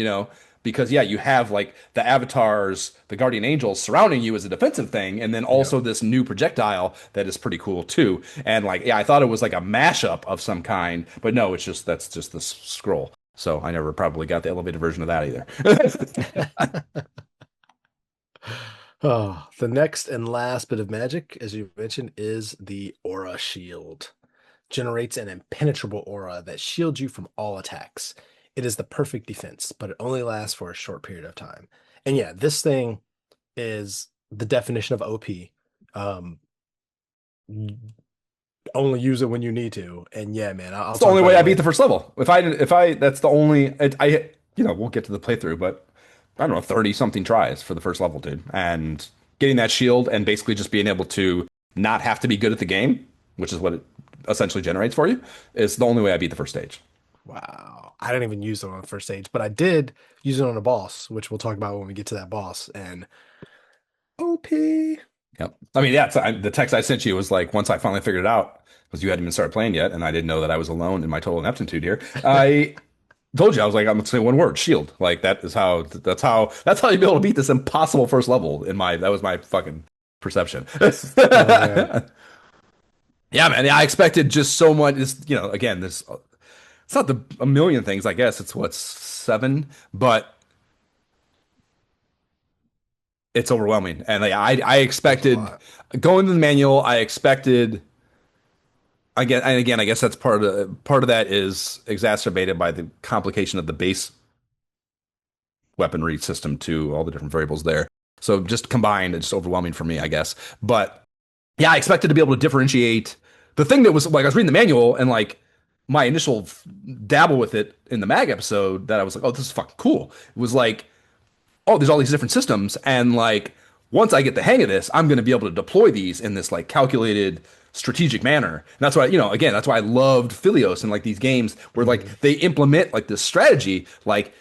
because yeah, you have like the avatars, the guardian angels surrounding you as a defensive thing, and then Yep. also this new projectile that is pretty cool too. And like, yeah, I thought it was like a mashup of some kind, but no, that's just the scroll. So I never probably got the elevated version of that either. Oh, the next and last bit of magic, as you mentioned, is the aura shield. Generates an impenetrable aura that shields you from all attacks. It is the perfect defense, but it only lasts for a short period of time. And yeah, this thing is the definition of OP. Um, only use it when you need to. And yeah, man, I'll It's the talk only about way it I beat the later. first level. That's the only, we'll get to the playthrough, but I don't know, 30 something tries for the first level, dude. And getting that shield and basically just being able to not have to be good at the game, which is what it essentially generates for you, is the only way I beat the first stage. Wow. I didn't even use it on the first stage, but I did use it on a boss, which we'll talk about when we get to that boss. And OP. Yep. I mean, yeah, the text I sent you was like, once I finally figured it out, because you hadn't even started playing yet, and I didn't know that I was alone in my total ineptitude here. I told you I was like, I'm gonna say one word, shield. Like that's how you be able to beat this impossible first level. That was my fucking perception. Oh man. Yeah, man. Yeah, I expected just so much. Again, this it's not a million things. I guess it's what's seven, but it's overwhelming. And like, I There's a expected lot. going to the manual. I expected again, I guess that's part of that is exacerbated by the complication of the base weaponry system too, all the different variables there. So just combined, it's overwhelming for me, I guess. But yeah, I expected to be able to differentiate the thing that was like I was reading the manual and like my initial dabble with it in the mag episode that I was like, oh, this is fucking cool. It was like, oh, there's all these different systems, and like once I get the hang of this, I'm going to be able to deploy these in this like calculated strategic manner. And that's why, again, that's why I loved Philios and like these games where like Mhm. they implement like this strategy. Like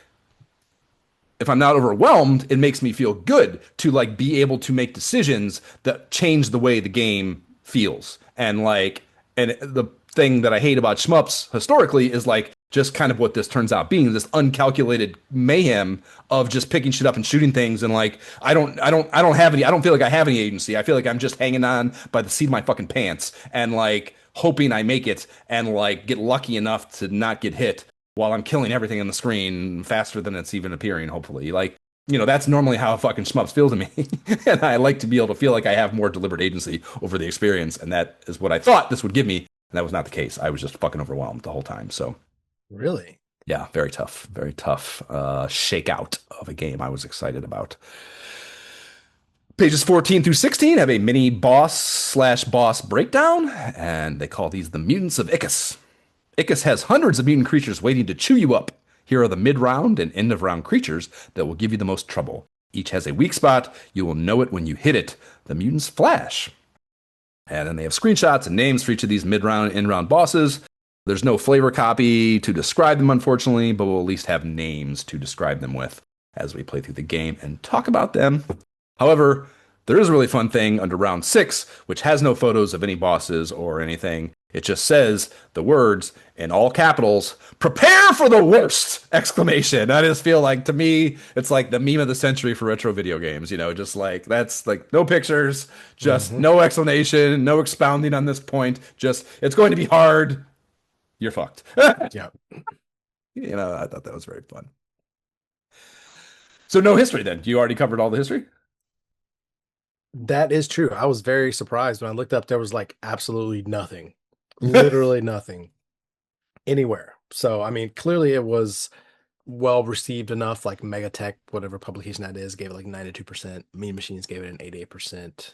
if I'm not overwhelmed, it makes me feel good to like be able to make decisions that change the way the game feels. And the thing that I hate about shmups historically is like just kind of what this turns out being this uncalculated mayhem of just picking shit up and shooting things. And like, I don't feel like I have any agency. I feel like I'm just hanging on by the seat of my fucking pants and like hoping I make it and like get lucky enough to not get hit while I'm killing everything on the screen faster than it's even appearing, hopefully. Like, that's normally how fucking shmups feel to me. And I like to be able to feel like I have more deliberate agency over the experience. And that is what I thought this would give me. And that was not the case. I was just fucking overwhelmed the whole time. So, Really? yeah, very tough shakeout of a game I was excited about. Pages 14 through 16 have a mini boss/boss breakdown, and they call these the Mutants of Icus. Icus has hundreds of mutant creatures waiting to chew you up. Here are the mid-round and end-of-round creatures that will give you the most trouble. Each has a weak spot. You will know it when you hit it. The mutants flash. And then they have screenshots and names for each of these mid-round and end-round bosses. There's no flavor copy to describe them, unfortunately, but we'll at least have names to describe them with as we play through the game and talk about them. However, there is a really fun thing under round 6, which has no photos of any bosses or anything. It just says the words in all capitals, "Prepare for the worst!" exclamation. I just feel like, to me, it's like the meme of the century for retro video games, just like, that's like no pictures, just no explanation, no expounding on this point, just, it's going to be hard. You're fucked. Yeah. I thought that was very fun. So no history then. You already covered all the history? That is true. I was very surprised when I looked up, there was like absolutely nothing, literally nothing anywhere. So, I mean, clearly it was well received enough. Like Megatech, whatever publication that is, gave it like 92%. Mean Machines gave it an 88%.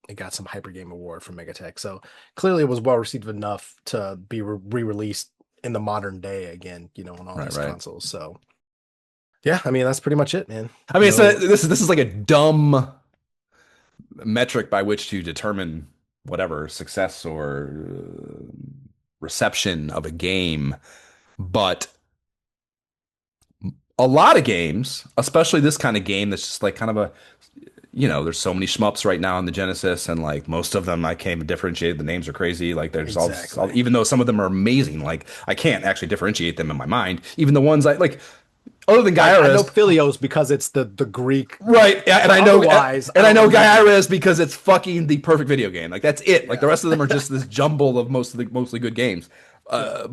It got some Hyper Game Award from Megatech. So clearly it was well received enough to be re-released in the modern day again, on all these consoles. So yeah, I mean, that's pretty much it, man. I mean, so this is like a dumb metric by which to determine whatever success or reception of a game, but a lot of games, especially this kind of game that's just like kind of a, there's so many shmups right now in the Genesis, and like most of them I can't differentiate. The names are crazy. Like there's all, even though some of them are amazing, like I can't actually differentiate them in my mind. Even the ones I like, other than Guy I know Philios because it's the Greek, right? Yeah, and I know Guy because it's fucking the perfect video game. Like that's it. Like the rest of them are just this jumble of mostly good games. Or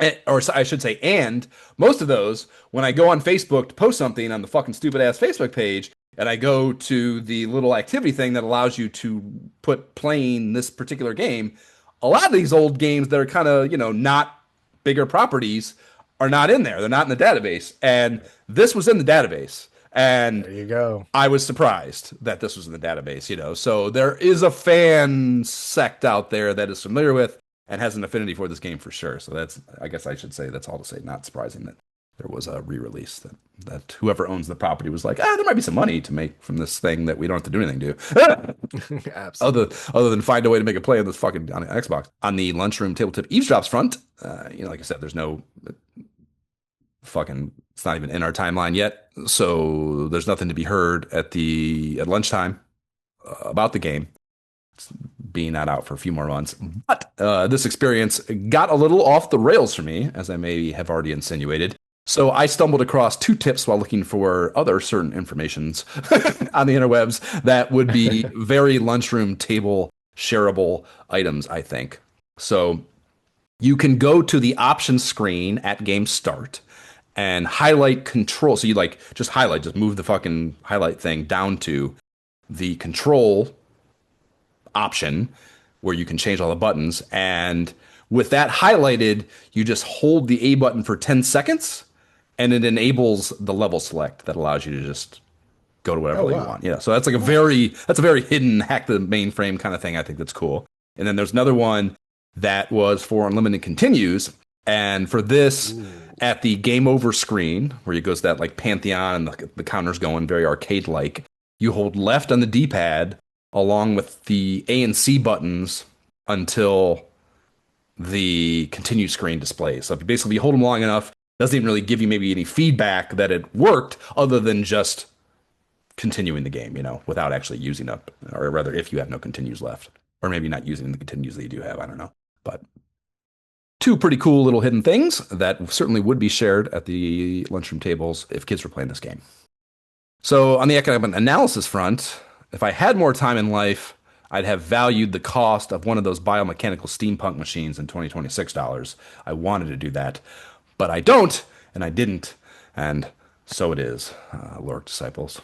I should say, and most of those, when I go on Facebook to post something on the fucking stupid ass Facebook page, and I go to the little activity thing that allows you to put playing this particular game, a lot of these old games that are kind of, not bigger properties are not in there. They're not in the database. And this was in the database. And there you go. I was surprised that this was in the database, So there is a fan sect out there that is familiar with and has an affinity for this game for sure. So I guess I should say that's all to say. Not surprising that there was a re-release that whoever owns the property was like, there might be some money to make from this thing that we don't have to do anything to. Absolutely. Other than find a way to make a play on this fucking on Xbox. On the lunchroom tabletop eavesdrops front, like I said, there's no fucking, it's not even in our timeline yet. So there's nothing to be heard at lunchtime about the game. It's being not out for a few more months. But this experience got a little off the rails for me, as I may have already insinuated. So I stumbled across 2 tips while looking for other certain informations on the interwebs that would be very lunchroom table shareable items, I think. So you can go to the options screen at game start and highlight control. So you just move the fucking highlight thing down to the control option where you can change all the buttons. And with that highlighted, you just hold the A button for 10 seconds and it enables the level select that allows you to just go to whatever you want. Yeah. So that's like a very hidden hack the mainframe kind of thing. I think that's cool. And then there's another one that was for unlimited continues. And for this, at the game over screen, where it goes that like Pantheon and the counter's going very arcade-like, you hold left on the D-pad along with the A and C buttons until the continue screen displays. So if you hold them long enough, it doesn't even really give you maybe any feedback that it worked other than just continuing the game, without actually using up, or rather if you have no continues left, or maybe not using the continues that you do have, I don't know. But 2 pretty cool little hidden things that certainly would be shared at the lunchroom tables if kids were playing this game. So on the economic analysis front, if I had more time in life, I'd have valued the cost of one of those biomechanical steampunk machines in $2026. I wanted to do that, but I don't, and I didn't, and so it is, Lork Disciples.